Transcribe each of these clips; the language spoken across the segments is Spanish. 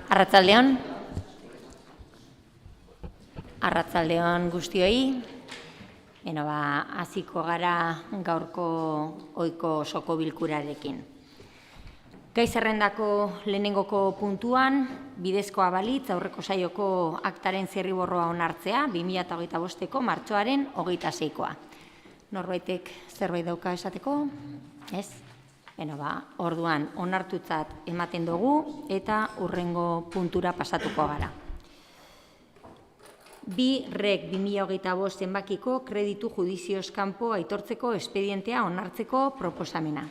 Arratsaldeon. Arratsaldeon guztioi. Hasiko gara gaurko ohiko osoko bilkurarekin. Gai zerrendako lehenengoko puntuan, bidezkoa balitz aurreko saioko aktaren zirriborroa onartzea 2025ko martxoaren 26koa. Norbaitek zerbait dauka esateko? Ez? Orduan onartutzat ematen dugu eta hurrengo puntura pasatuko gara. 2 Reg 2025 zenbakiko kreditu judizioz kanpo aitortzeko espedientea onartzeko proposamena.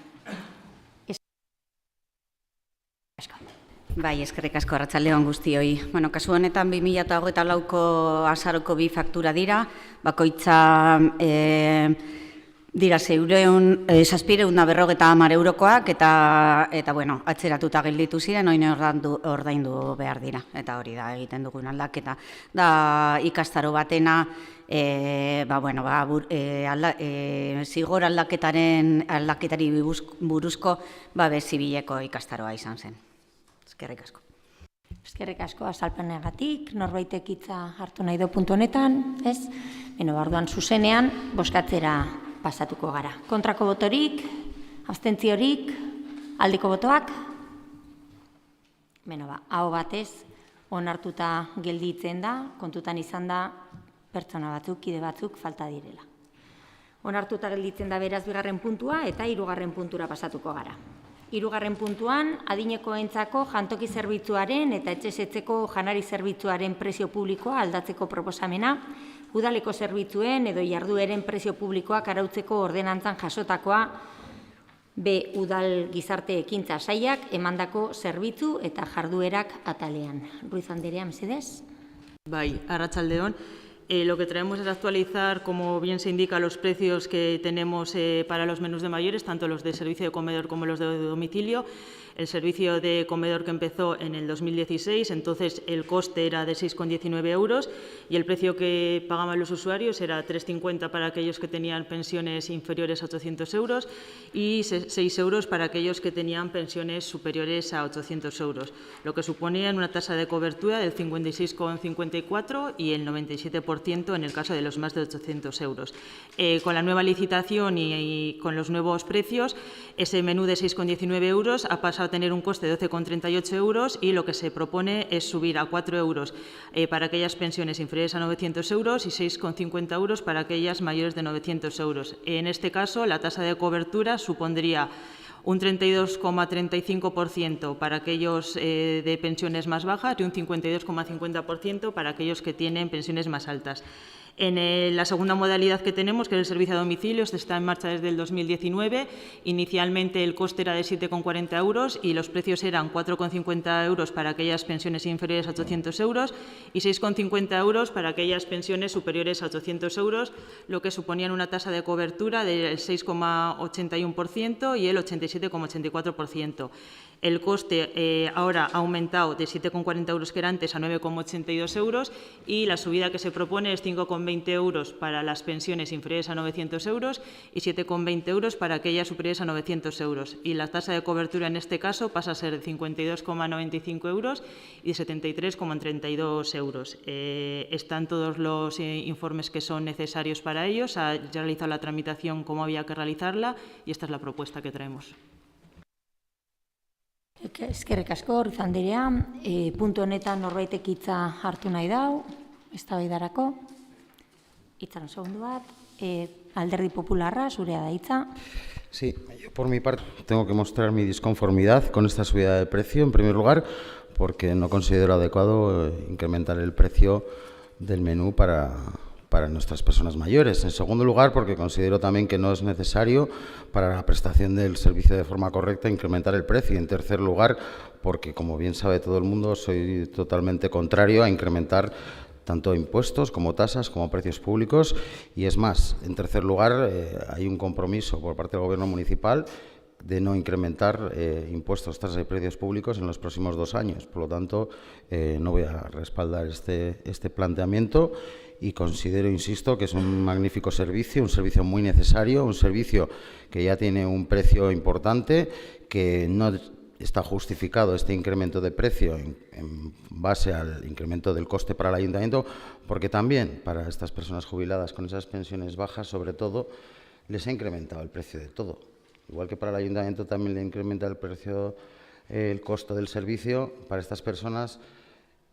Bai, eskerrik asko, arratsaldeon guztioi. Kasu honetan 2024ko azaroko 2 faktura dira, bakoitza dira 750 eurokoak eta atzeratuta gelditu ziren, orain ordaindu behar dira, eta hori da egiten dugun aldaketa. Da ikastaro batena zigor aldaketari buruzko zibileko ikastaroa izan zen. Eskerrik asko. Eskerrik asko azalpenegatik, norbaitek hitza hartu nahi du puntu honetan, ez? Orduan zuzenean bozkatzera pasatuko gara. Kontrako botorik, abstentziorik, aldeko botoak? Aho batez onartuta gelditzen da, kontutan izan da pertsona batzuk, kide batzuk falta direla. Onartuta gelditzen da beraz 2. puntua eta 3. puntura pasatuko gara. 3. puntuan, adinekoentzako jantoki zerbitzuaren eta etxezetzeko janari zerbitzuaren prezio publikoa aldatzeko proposamena, udaleko zerbitzuen edo jardueren prezio publikoak arautzeko ordenantzan jasotakoa, udal gizarte ekintza sailak emandako zerbitzu eta jarduerak atalean. Ruiz Anderea, mesedez. Bai, arratsaldeon. Lo que traemos es actualizar, como bien se indica, los precios que tenemos para los menús de mayores, tanto los de servicio de comedor como los de domicilio. El servicio de comedor que empezó en el 2016, entonces el coste era de 6,19 euros y el precio que pagaban los usuarios era 3,50 para aquellos que tenían pensiones inferiores a 800 euros y 6 euros para aquellos que tenían pensiones superiores a 800 euros, lo que suponía una tasa de cobertura del 56,54 y el 97% en el caso de los más de 800 euros. Con la nueva licitación y con los nuevos precios, ese menú de 6,19 euros ha pasado a tener un coste de 12,38 euros y lo que se propone es subir a 4 euros para aquellas pensiones inferiores a 900 euros y 6,50 euros para aquellas mayores de 900 euros. En este caso, la tasa de cobertura supondría un 32,35% para aquellos de pensiones más bajas y un 52,50% para aquellos que tienen pensiones más altas. En la segunda modalidad que tenemos, que es el servicio a domicilio, está en marcha desde el 2019. Inicialmente el coste era de 7,40 euros y los precios eran 4,50 euros para aquellas pensiones inferiores a 800 euros y 6,50 euros para aquellas pensiones superiores a 800 euros, lo que suponían una tasa de cobertura del 6,81% y el 87,84%. El coste ahora ha aumentado de 7,40 euros que era antes a 9,82 euros y la subida que se propone es 5,20 euros para las pensiones inferiores a 900 euros y 7,20 euros para aquellas superiores a 900 euros. Y la tasa de cobertura en este caso pasa a ser de 52,95 euros y 73,32 euros. Están todos los informes que son necesarios para ellos, se ha realizado la tramitación como había que realizarla y esta es la propuesta que traemos. Eskerrik asko, Ruiz Anderea. Puntu honetan norbaitek hitza hartu nahi dau, eztabaidarako. Hitzan segundu bat. Alderdi Popularra, zurea da hitza. Sí, yo por mi parte tengo que mostrar mi disconformidad con esta subida de precio, en primer lugar, porque no considero adecuado incrementar el precio del menú para nuestras personas mayores. En segundo lugar, porque considero también que no es necesario para la prestación del servicio de forma correcta incrementar el precio. Y en tercer lugar, porque, como bien sabe todo el mundo, soy totalmente contrario a incrementar tanto impuestos como tasas como precios públicos. Y es más, en tercer lugar, hay un compromiso por parte del Gobierno municipal de no incrementar impuestos, tasas y precios públicos en los próximos 2 años. Por lo tanto, no voy a respaldar este planteamiento y considero, insisto, que es un magnífico servicio, un servicio muy necesario, un servicio que ya tiene un precio importante, que no está justificado este incremento de precio en base al incremento del coste para el ayuntamiento, porque también para estas personas jubiladas con esas pensiones bajas, sobre todo, les ha incrementado el precio de todo. Igual que para el ayuntamiento también le incrementa el precio, el costo del servicio, para estas personas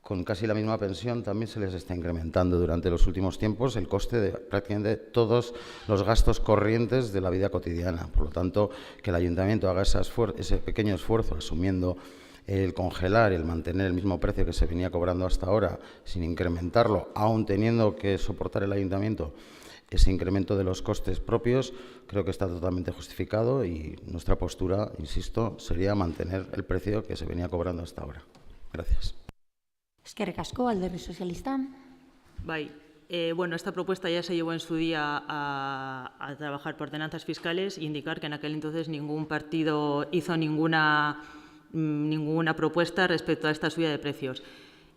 con casi la misma pensión también se les está incrementando durante los últimos tiempos el coste de prácticamente todos los gastos corrientes de la vida cotidiana. Por lo tanto, que el ayuntamiento haga ese pequeño esfuerzo asumiendo el congelar y el mantener el mismo precio que se venía cobrando hasta ahora sin incrementarlo, aún teniendo que soportar el ayuntamiento ese incremento de los costes propios, creo que está totalmente justificado y nuestra postura, insisto, sería mantener el precio que se venía cobrando hasta ahora. Gracias. Eskerrik asko, Alderdi Sozialista. Bai, bueno, esta propuesta ya se llevó en su día a trabajar por ordenanzas fiscales e indicar que en aquel entonces ningún partido hizo ninguna propuesta respecto a esta subida de precios.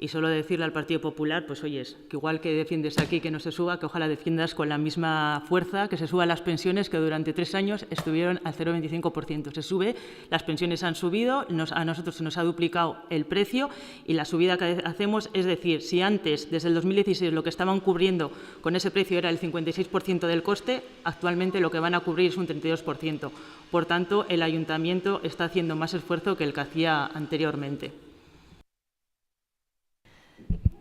Y solo decirle al Partido Popular, pues oyes, que igual que defiendes aquí que no se suba, que ojalá defiendas con la misma fuerza que se suban las pensiones que durante 3 años estuvieron al 0,25%. Se sube, las pensiones han subido, a nosotros se nos ha duplicado el precio y la subida que hacemos, es decir, si antes, desde el 2016, lo que estaban cubriendo con ese precio era el 56% del coste, actualmente lo que van a cubrir es un 32%. Por tanto, el Ayuntamiento está haciendo más esfuerzo que el que hacía anteriormente.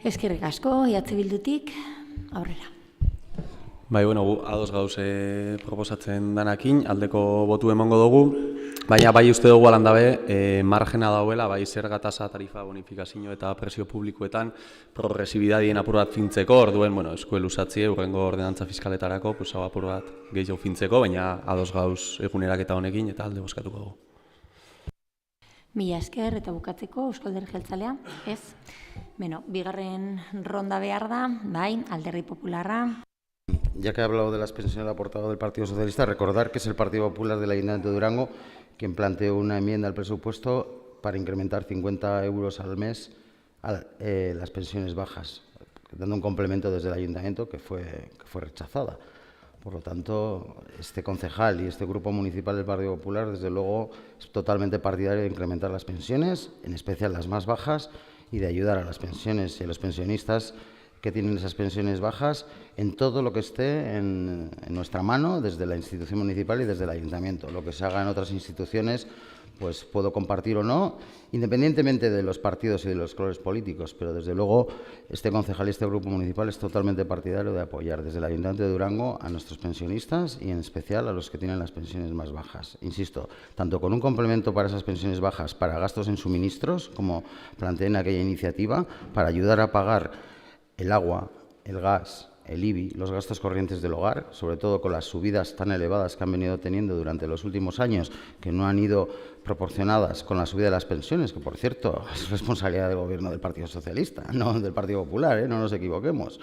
Eskerrik asko, Bildutik, aurrera. Bai, bueno, ados gauze proposatzen danakin, aldeko botu emango dugu, baina bai uste dugu alandabe, margena dauela, bai zerga tasa, tarifa, bonifikazio eta presio publikoetan progresibidadien apur bat fintzeko, orduen, bueno, eskuel usatzie, urrengo ordenantza fiskaletarako, pues hau apur bat gehiago fintzeko, baina ados gauz eguneraketa honekin eta alde bozkatuko dugu. Mila esker eta bukatzeko Eusko Alderdi Jeltzalea, ez? Beno, bigarren ronda behar da, bai, Alderdi Popularra. Ya que he hablado de las pensiones aportadas del Partido Socialista, recordar que es el Partido Popular del Ayuntamiento de Durango quien planteó una enmienda al presupuesto para incrementar 50 euros al mes las pensiones bajas, dando un complemento desde el Ayuntamiento que fue rechazada. Por lo tanto, este concejal y este grupo municipal del Partido Popular, desde luego, es totalmente partidario de incrementar las pensiones, en especial las más bajas, y de ayudar a las pensiones y a los pensionistas que tienen esas pensiones bajas en todo lo que esté en nuestra mano, desde la institución municipal y desde el ayuntamiento. Lo que se haga en otras instituciones, pues puedo compartir o no, independientemente de los partidos y de los colores políticos, pero desde luego este concejal y este grupo municipal es totalmente partidario de apoyar desde el Ayuntamiento de Durango a nuestros pensionistas y en especial a los que tienen las pensiones más bajas. Insisto, tanto con un complemento para esas pensiones bajas para gastos en suministros, como planteé en aquella iniciativa, para ayudar a pagar el agua, el gas, el IBI, los gastos corrientes del hogar, sobre todo con las subidas tan elevadas que han venido teniendo durante los últimos años, que no han ido proporcionadas con la subida de las pensiones, que por cierto es responsabilidad del Gobierno del Partido Socialista, no del Partido Popular, no nos equivoquemos.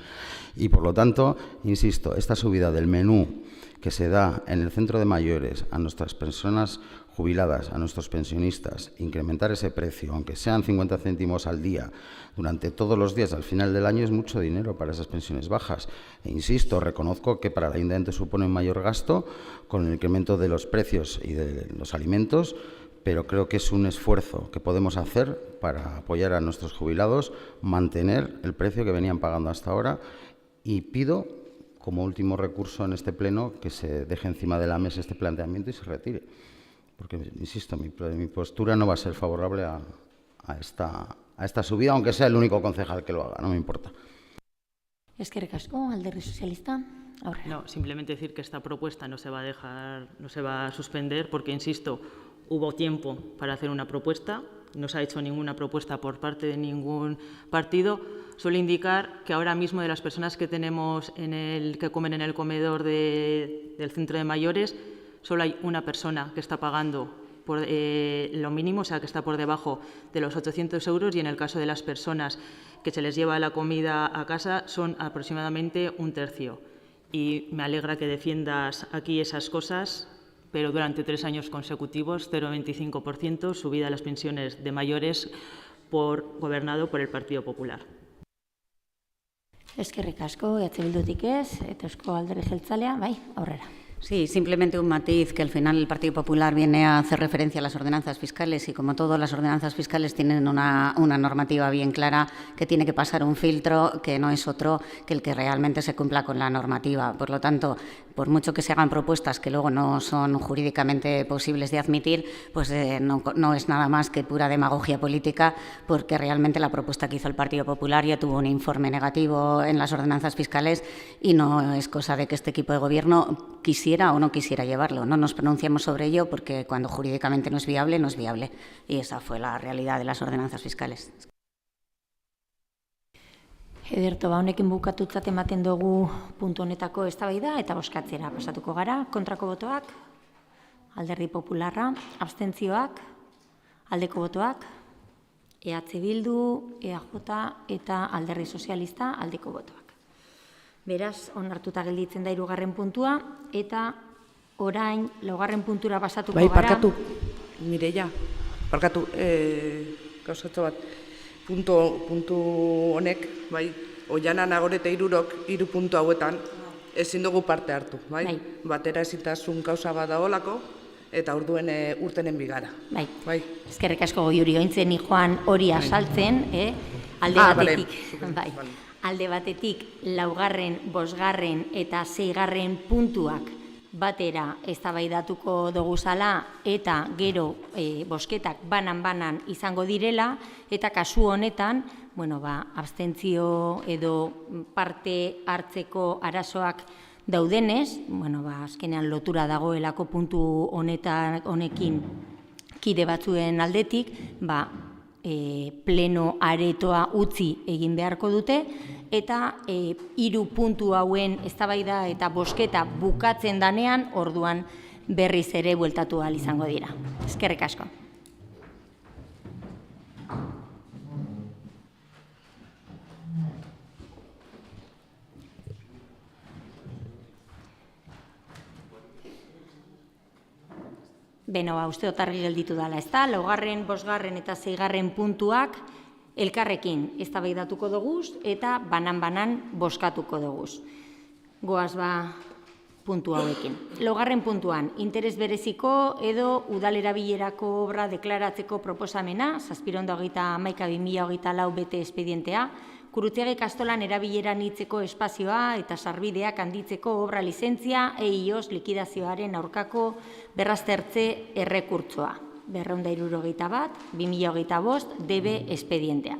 Y por lo tanto, insisto, esta subida del menú que se da en el centro de mayores a nuestras personas jubiladas, a nuestros pensionistas, incrementar ese precio, aunque sean 50 céntimos al día, durante todos los días al final del año, es mucho dinero para esas pensiones bajas. E insisto, reconozco que para el ayuntamiento supone un mayor gasto con el incremento de los precios y de los alimentos, pero creo que es un esfuerzo que podemos hacer para apoyar a nuestros jubilados, mantener el precio que venían pagando hasta ahora, y pido, como último recurso en este pleno, que se deje encima de la mesa este planteamiento y se retire. Porque, insisto, mi postura no va a ser favorable a esta subida, aunque sea el único concejal que lo haga, no me importa. Eskerrik asko, Alderdi Sozialista, aurrera. No, simplemente decir que esta propuesta no se va a suspender porque, insisto, hubo tiempo para hacer una propuesta, no se ha hecho ninguna propuesta por parte de ningún partido. Suele indicar que ahora mismo de las personas que tenemos que comen en el comedor del centro de mayores, solo hay una persona que está pagando por lo mínimo, o sea, que está por debajo de los 800 euros, y en el caso de las personas que se les lleva la comida a casa son aproximadamente un tercio. Y me alegra que defiendas aquí esas cosas, pero durante 3 años consecutivos, 0,25% subida de las pensiones de mayores gobernado por el Partido Popular. Eskerrik asko, Bildutik ez, eta Eusko Alderdi Jeltzalea, bai, aurrera. Sí, simplemente un matiz, que al final el Partido Popular viene a hacer referencia a las ordenanzas fiscales y como todas las ordenanzas fiscales tienen una normativa bien clara que tiene que pasar un filtro que no es otro que el que realmente se cumpla con la normativa. Por lo tanto, por mucho que se hagan propuestas que luego no son jurídicamente posibles de admitir, pues no es nada más que pura demagogia política, porque realmente la propuesta que hizo el Partido Popular ya tuvo un informe negativo en las ordenanzas fiscales y no es cosa de que este equipo de gobierno quisiera o no quisiera llevarlo. No nos pronunciamos sobre ello porque cuando jurídicamente no es viable, no es viable. Y esa fue la realidad de las ordenanzas fiscales. Ederto, honekin bukatutzat ematen dugu puntu honetako eztabaida eta bozkatzera pasatuko gara. Kontrako botoak, Alderdi Popularra, abstentzioak, aldeko botoak, EH Bildu, EAJ eta Alderdi Sozialista aldeko botoak. Beraz, onartuta gelditzen da 3. puntua, eta orain 4. puntura pasatuko gara. Parkatu, Mireia, parkatu, gauzatxo bat, puntu honek, Oiana Nagore eta Irurok 3 puntu hauetan ezin dugu parte hartu, batera ezintasun gauza bat dagoelako, eta orduen urtenen bigara. Eskerrik asko Goiuri, ointzen joan hori asaltzen, alde batetik. Alde batetik, 4., 5. eta 6. puntuak batera eztabaidatuko doguzala eta gero bozketak banan izango direla eta kasu honetan, abstentzio edo parte hartzeko arazoak daudenez, azkenean lotura dagoelako puntu honekin kide batzuen aldetik, pleno aretoa utzi egin beharko dute, eta 3 puntu hauen eztabaida eta bozketa bukatzen danean, orduan berriz ere bueltatu ahal izango dira. Eskerrik asko. Beno, uste otarri gelditu dela, ez da? 4., 5. eta 6. puntuak elkarrekin eztabaidatuko doguz eta banan bozkatuko doguz. Goaz puntu hauekin. 4. puntuan, interes bereziko edo udalerabilerako obra deklaratzeko proposamena, 7/11/2024 bete espedientea, Kurutziagi Kastolan erabileran hitzeko espazioa eta sarbideak handitzeko obra lizentzia EIOS likidazioaren aurkako berraztertze errekurtsoa. 271/2025 DB espedientea.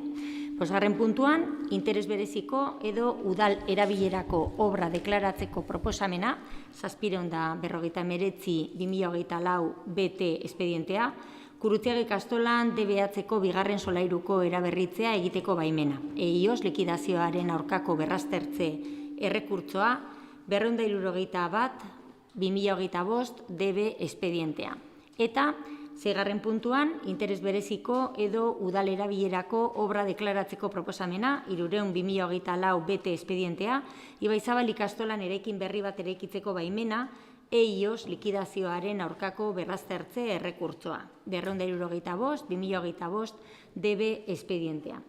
5. puntuan, interes bereziko edo udal erabilerako obra deklaratzeko proposamena, 7/2019/2024 BT espedientea, Kurutziagi Kastolan DBH-ko 2. solairuko eraberritzea egiteko baimena. EIOS likidazioaren aurkako berraztertze errekurtsoa, 271/2025 DB espedientea. Eta 6. puntuan, interes bereziko edo udal erabilerako obra deklaratzeko proposamena, 300/2024 BT espedientea, Ibaizabal ikastolan eraikin berri bat eraikitzeko baimena, EIOS likidazioaren aurkako berraztertze errekurtsoa, 275/2025 DB espedientea.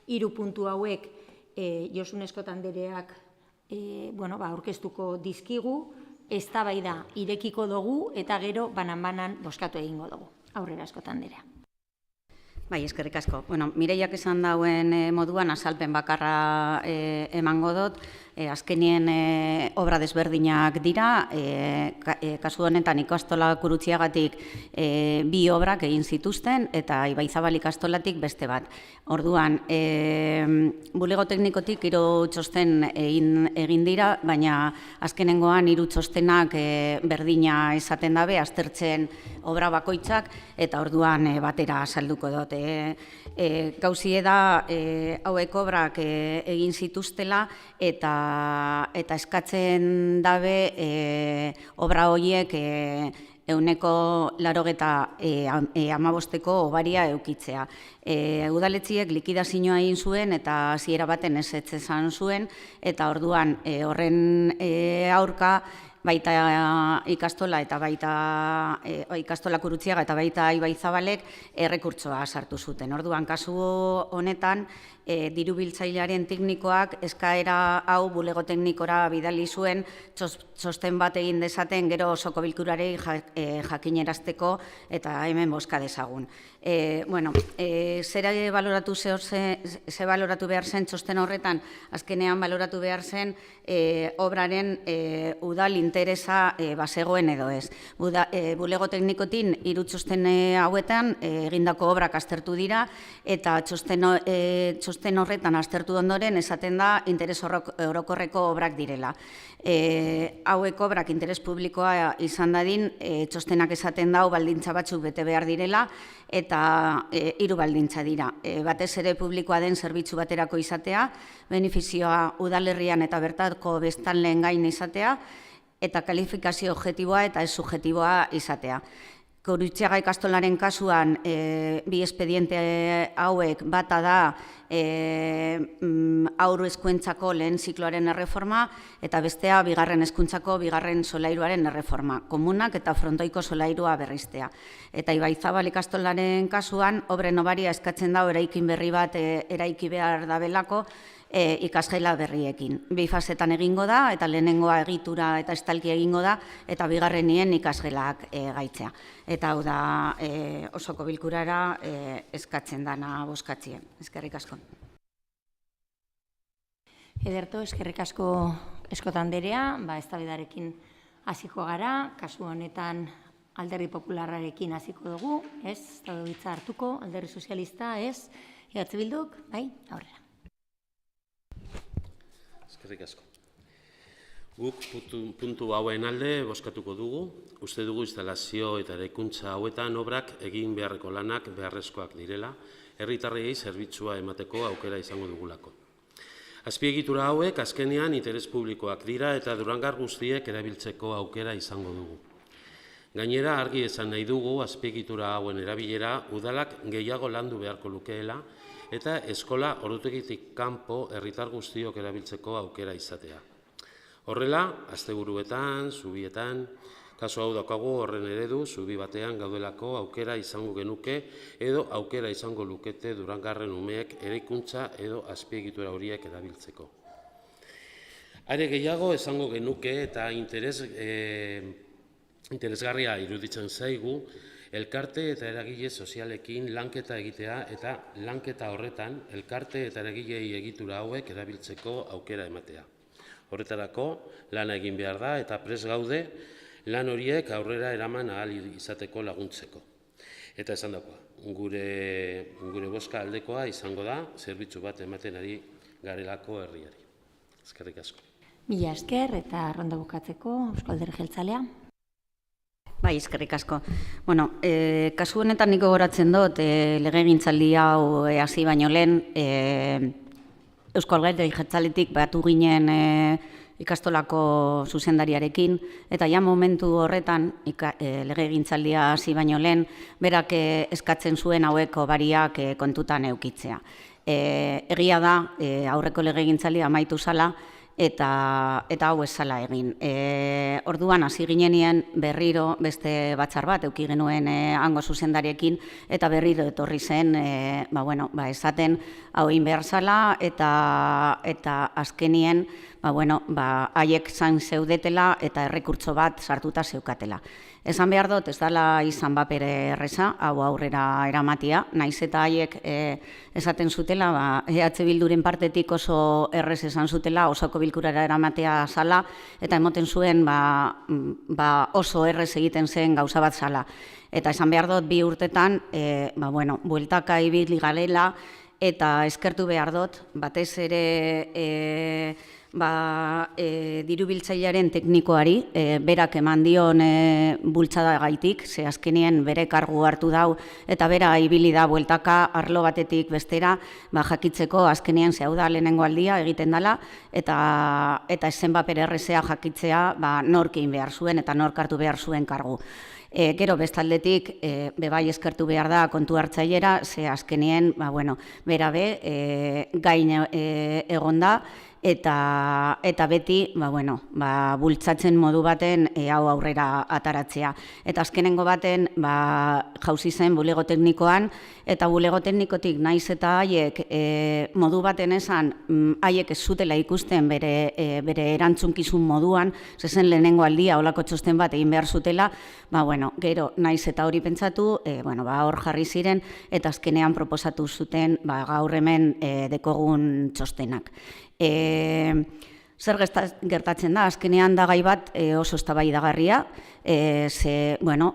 3 puntu hauek Josun Eskot andereak aurkeztuko dizkigu, eztabaida irekiko dugu eta gero banan bozkatu egingo dugu. Aurrera Eskot anderea. Eskerrik asko. Mireiak esan dauen moduan azalpen bakarra emango dut. Azkenien obra desberdinak dira, kasu honetan ikastola Kurutziagatik 2 obrak egin zituzten eta Ibaizabal ikastolatik beste bat. Orduan, bulego teknikotik 3 txosten egin dira, baina azkenengoan 3 txostenak berdina esaten dabe, aztertzen obra bakoitzak, eta orduan batera salduko dut. Gauzie da hauek obrak egin zituztela eta eskatzen dabe obra horiek 185ko obaria eukitzea. Udaletziek likidazioa egin zuen eta hasiera baten ezetz esan zuen, eta orduan horren aurka baita ikastola eta baita ikastola Kurutziaga eta baita Ibaizabalek errekurtsoa sartu zuten. Orduan, kasu honetan, dirubiltzailearen teknikoak eskaera hau bulego teknikora bidali zuen txosten bat egin dezaten gero osoko bilkurarei jakinarazteko eta hemen bozka dezagun. Zer baloratu behar zen txosten horretan, azkenean baloratu behar zen obraren udal interesa bazegoen edo ez. Bulego teknikotin 3 txosten hauetan egindako obrak aztertu dira eta txosten horretan aztertu ondoren esaten da interes orokorreko obrak direla. Hauek obrak interes publikoa izan dadin, txostenak esaten dau baldintza batzuk bete behar direla eta 3 baldintza dira. Batez ere publikoa den zerbitzu baterako izatea, benefizioa udalerrian eta bertako biztanleen gain izatea, eta kalifikazio objektiboa eta ez subjektiboa izatea. Kurutziaga ikastolaren kasuan, bi espediente hauek bata da haur hezkuntzako lehen zikloaren erreforma eta bestea bigarren hezkuntzako bigarren solairuaren erreforma, komunak eta frontoiko solairua berriztea. Eta Ibaizabal ikastolaren kasuan, obren obaria eskatzen da eraikin berri bat eraiki behar dabelako, ikasgela berriekin. 2 fasetan egingo da, eta lehenengoa egitura eta estalki egingo da, eta bigarrenien ikasgelak gaitzea. Eta hau da osoko bilkurara eskatzen dana bozkatzien. Eskerrik asko. Ederto, eskerrik asko eskotanderea, eztabaidarekin hasiko gara, kasu honetan Alderdi Popularrarekin hasiko dugu, ez, hitza hartuko, Alderdi Sozialista, ez, EH Bilduk, bai, aurrera. Eskerrik asko. Guk puntu hauen alde bozkatuko dugu. Uste dugu instalazio eta eraikuntza hauetan obrak egin beharreko lanak beharrezkoak direla, herritarrei zerbitzua emateko aukera izango dugulako. Azpiegitura hauek azkenean interes publikoak dira eta Durangar guztiek erabiltzeko aukera izango dugu. Gainera, argi esan nahi dugu azpiegitura hauen erabilera udalak gehiago landu beharko lukeela eta eskola ordutegitik kanpo herritar guztiok erabiltzeko aukera izatea. Horrela, asteburuetan, zubietan, kasu hau daukagu horren eredu, zubi batean gaudelako aukera izango genuke edo aukera izango lukete Durangarren umeek eraikuntza edo azpiegitura horiek erabiltzeko. Are gehiago esango genuke eta interesgarria iruditzen zaigu, elkarte eta eragile sozialekin lanketa egitea eta lanketa horretan elkarte eta eragilei egitura hauek erabiltzeko aukera ematea. Horretarako lana egin behar da eta prest gaude lan horiek aurrera eraman ahal izateko laguntzeko. Eta esan dagoa, gure bozka aldekoa izango da zerbitzu bat ematen ari garelako herriari. Eskerrik asko. Mila esker eta ronda bukatzeko Eusko Alderdi Jeltzalea. Bai, eskerrik asko. Kasu honetan niko goratzen dut, legegintzaldi hau hasi baino lehen, Eusko Alderdi Jeltzaletik batu ginen ikastolako zuzendariarekin, eta ja momentu horretan, legegintzaldia hasi baino lehen, berak eskatzen zuen haueko bariak kontutan eukitzea. Egia da, aurreko legegintzaldia amaitu zala, eta hau ez zala egin. Orduan, hasi ginenien berriro beste batzar bat, euki genuen hango zuzendariekin, eta berriro etorri zen, esaten hau egin behar zala, eta azkenien, haiek zan zeudetela eta errekurtso bat sartuta zeukatela. Esan behar dut, ez dela izan bapere erreza, hau aurrera eramatia, naiz eta haiek esaten zutela, EH Bilduren partetik oso errez esan zutela, osoko bilkurara eramatea zala, eta emoten zuen oso errez egiten zen gauza bat zala. Eta esan behar dut, 2 urtetan, bueltaka ibili garela, eta eskertu behar dut, batez ere dirubiltzailearen teknikoari, berak eman dion bultzada gaitik, ze azkenien bere kargu hartu dau, eta bera ibili da bueltaka arlo batetik bestera, jakitzeko azkenien zehau da lehenengo aldia egiten dela, eta ezen bapere errezea jakitzea norkin behar zuen eta nork hartu behar zuen kargu. Gero bestaldetik, bebai eskertu behar da kontu hartzailera, ze azkenien, bera gain egon da, eta beti bultzatzen modu baten hau aurrera ataratzea. Eta azkenengo baten jauzi zen bulego teknikoan, eta bulego teknikotik naiz eta haiek modu baten esan haiek ez zutela ikusten bere erantzunkizun moduan, zezen lehenengo aldia olako txosten bat egin behar zutela, gero naiz eta hori pentsatu, hor jarri ziren, eta azkenean proposatu zuten gaur hemen dekogun txostenak. Zer gertatzen da, azkenean da gai bat oso eztabaidagarria,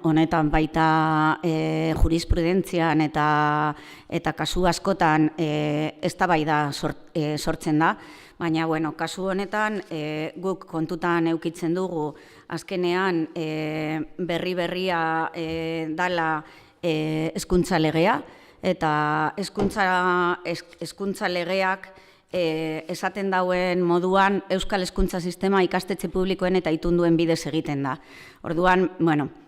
honetan baita jurisprudentzian eta kasu askotan eztabaida sortzen da, baina kasu honetan guk kontutan eukitzen dugu azkenean berria dala hezkuntza legea, eta hezkuntza legeak esaten dauen moduan Euskal Hezkuntza Sistema ikastetxe publikoen eta itunduen bidez egiten da. Orduan,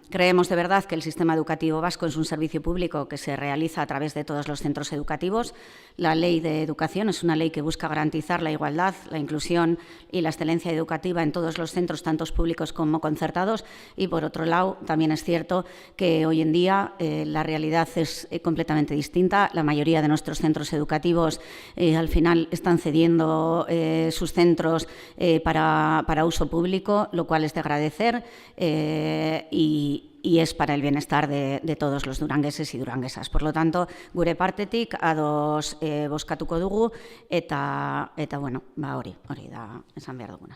creemos de verdad que el sistema educativo vasco es un servicio público que se realiza a través de todos los centros educativos. La Ley de Educación es una ley que busca garantizar la igualdad, la inclusión y la excelencia educativa en todos los centros, tanto públicos como concertados. Y, por otro lado, también es cierto que hoy en día la realidad es completamente distinta. La mayoría de nuestros centros educativos al final están cediendo sus centros para uso público, lo cual es de agradecer y es para el bienestar de todos los durangueses y duranguesas. Por lo tanto, gure partetik ados bozkatuko dugu eta hori da esan behar duguna.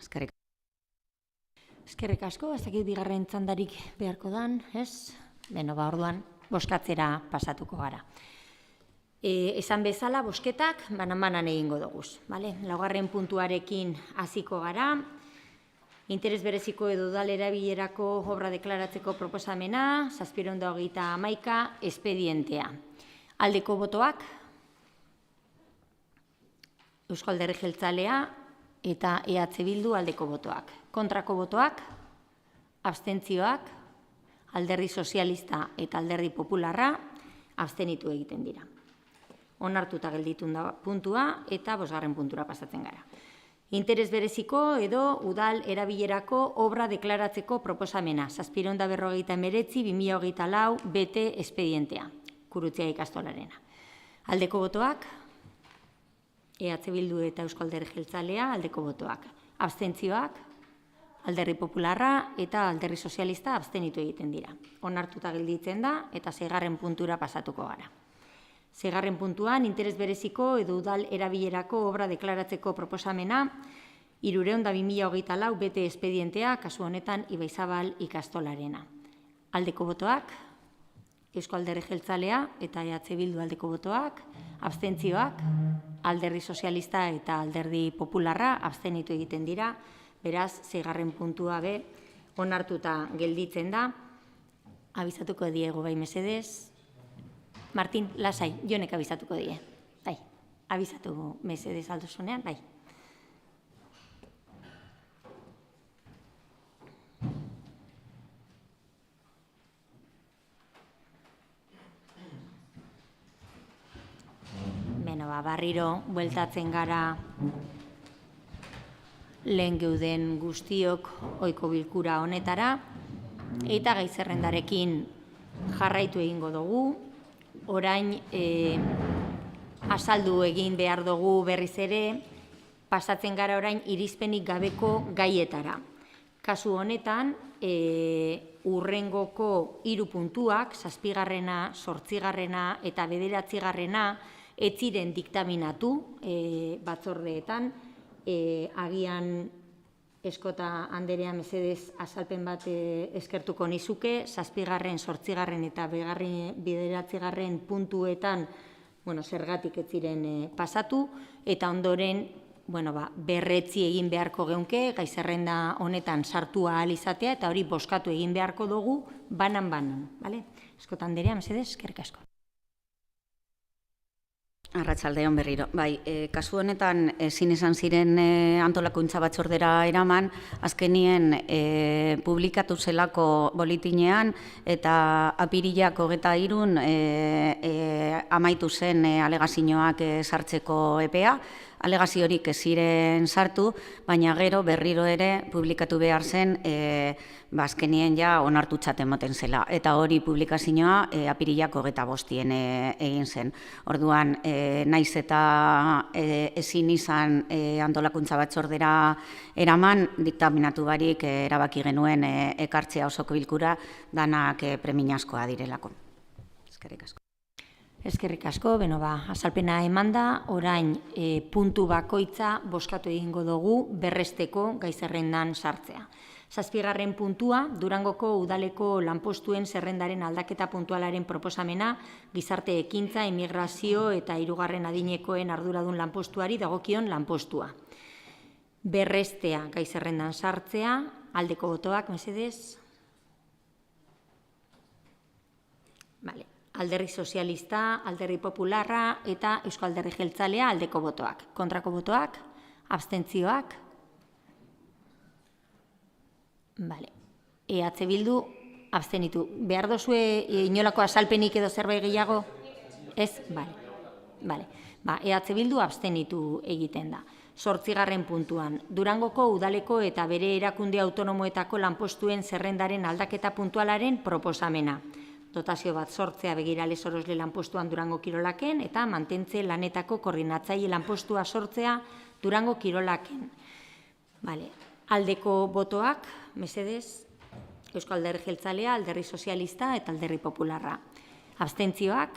Eskerrik asko, ez dakit bigarren txandarik beharko dan, ez? Orduan, bozkatzera pasatuko gara. Esan bezala, bozketak banan-banan egingo duguz. Laugarren puntuarekin hasiko gara. Interes bereziko edo udal erabilerako obra deklaratzeko proposamena, 721 espedientea. Aldeko botoak, Eusko Alderdi Jeltzalea eta EH Bildu aldeko botoak. Kontrako botoak, abstentzioak, Alderdi Sozialista eta Alderdi Popularra abstenitu egiten dira. Onartuta gelditun da puntua eta 5. puntura pasatzen gara. Interes bereziko edo udal erabilerako obra deklaratzeko proposamena, 759/2024 bete espedientea, Kurutzia ikastolarena. Aldeko botoak, EH Bildu eta Eusko Alderdi Jeltzalea aldeko botoak. Abstentzioak, Alderdi Popularra eta Alderdi Sozialista abstenitu egiten dira. Onartuta gelditzen da eta 6. puntura pasatuko gara. 6. puntuan, interes bereziko edo udal erabilerako obra deklaratzeko proposamena, 300/2024 bete espedientea, kasu honetan Ibaizabal ikastolarena. Aldeko botoak, Eusko Alderdi Jeltzalea eta EH Bildu aldeko botoak, abstentzioak, Alderdi Sozialista eta Alderdi Popularra abstenitu egiten dira, beraz, 6. puntua onartuta gelditzen da. Abizatuko diegu bai mesedez. Martin, lasai, Jonek abizatuko die. Bai, abizatu mesedez alduzunean, bai. Barriro, bueltatzen gara lehen geuden guztiok ohiko bilkura honetara, eta gai zerrendarekin jarraitu egingo dugu. Orain azaldu egin behar dugu berriz ere, pasatzen gara orain irizpenik gabeko gaietara. Kasu honetan, urrengoko 3 puntuak, 7., 8. eta 9. ez ziren diktaminatu batzordeetan, agian Eskota Anderea mesedez azalpen bat eskertuko nizuke, 7., 8. eta 9. puntuetan zergatik ez ziren pasatu, eta ondoren berretzi egin beharko geunke, gai zerrenda honetan sartua ahal izatea, eta hori bozkatu egin beharko dugu banan-banan. Eskota Anderea mesedez, eskerrik asko. Arratsaldeon berriro. Bai, kasu honetan ezin izan ziren antolakuntza batzordera eraman, azkenien publikatu zelako bolitinean eta apirilak 23 amaitu zen alegazioak sartzeko epea. alegaziorik ez ziren sartu, baina gero berriro ere publikatu behar zen azkenien ja onartutzat emoten zela. Eta hori publikazioa apirilak 25 egin zen. Orduan, naiz eta ezin izan antolakuntza batzordera eraman, diktaminatu barik erabaki genuen ekartzea osoko bilkura danak premiazkoa direlako. Eskerrik asko. Eskerrik asko, azalpena emanda, orain puntu bakoitza bozkatu egingo dugu berresteko gai zerrendan sartzea. 7. puntua, Durangoko udaleko lanpostuen zerrendaren aldaketa puntualaren proposamena, gizarte ekintza, emigrazio eta 3. adinekoen arduradun lanpostuari dagokion lanpostua. Berrestea gai zerrendan sartzea, aldeko botoak, mesedez. Alderdi Sozialista, Alderdi Popularra eta Euskal Alderdi Jeltzalea aldeko botoak. Kontrako botoak, abstentzioak. EH Bildu abstenitu. Behar dozue inolako azalpenik edo zerbait gehiago? Ez? EH Bildu abstenitu egiten da. 8. puntuan, Durangoko udaleko eta bere erakunde autonomoetako lanpostuen zerrendaren aldaketa puntualaren proposamena. Dotazio bat sortzea begirale sorosle lanpostuan Durango Kirolaken eta mantentze lanetako koordinatzaile lanpostua sortzea Durango Kirolaken. Aldeko botoak, mesedez, Euskal Alderdi Jeltzalea, Alderdi Sozialista eta Alderdi Popularra. Abstentzioak,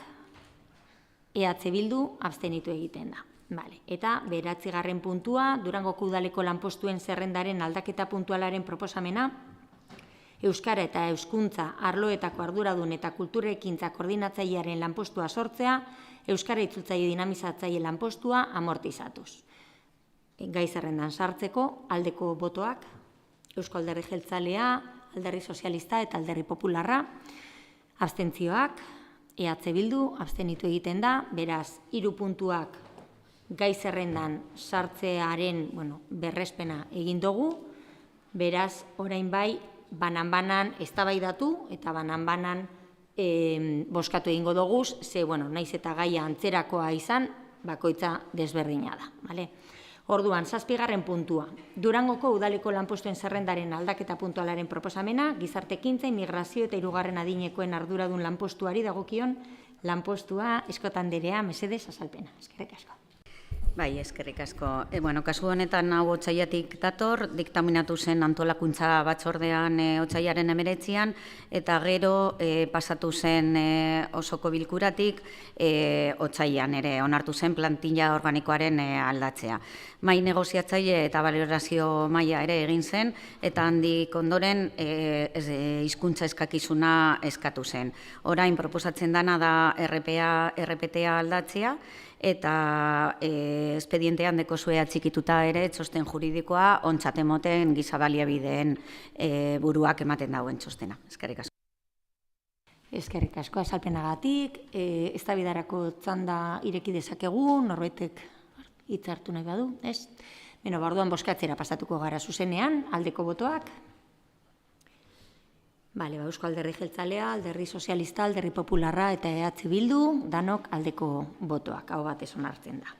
EH Bildu abstenitu egiten da. Eta 9. puntua, Durangoko udaleko lanpostuen zerrendaren aldaketa puntualaren proposamena, Euskara eta Euskuntza arloetako arduradun eta kulturekintza koordinatzailearen lanpostua sortzea, Euskara itzultzaile dinamizatzaile lanpostua amortizatuz. Gai zerrendan sartzeko, aldeko botoak, Euskal Alderdi Jeltzalea, Alderdi Sozialista eta Alderdi Popularra. Abstentzioak, EH Bildu abstenitu egiten da, beraz, 3 puntuak gai zerrendan sartzearen berrespena egin dugu, beraz, orain bai, banan-banan eztabaidatu eta banan-banan bozkatu egingo dugu, naiz eta gaia antzerakoa izan, bakoitza desberdina da. Orduan, 7. puntua, Durangoko udaleko lanpostuen zerrendaren aldaketa puntualaren proposamena, gizarte ekintza, emigrazio eta 3. adinekoen arduradun lanpostuari dagokion lanpostua. Eskota Anderea, mesedez azalpena. Eskerrik asko. Bai, eskerrik asko. Kasu honetan hau otsailetik dator, diktaminatu zen antolakuntza batzordean otsailaren 19an, eta gero pasatu zen osoko bilkuratik otsailean ere onartu zen plantilla organikoaren aldatzea. Mai negoziatzaile eta balorazio maila ere egin zen, eta handik ondoren hizkuntza eskakizuna eskatu zen. Orain proposatzen dana da RPTA aldatzea, eta espedientean dekozue atxikituta ere txosten juridikoa ontzat emoten giza baliabideen buruak ematen dauen txostena. Eskerrik asko. Eskerrik asko azalpenagatik, eztabaidarako txanda ireki dezakegu, norbaitek hitz hartu nahi badu, ez? Orduan bozkatzera pasatuko gara zuzenean, aldeko botoak. Euskal Alderdi Jeltzalea, Alderdi Sozialista, Alderdi Popularra eta EH Bildu, danok aldeko botoak, hau batez onartzen da.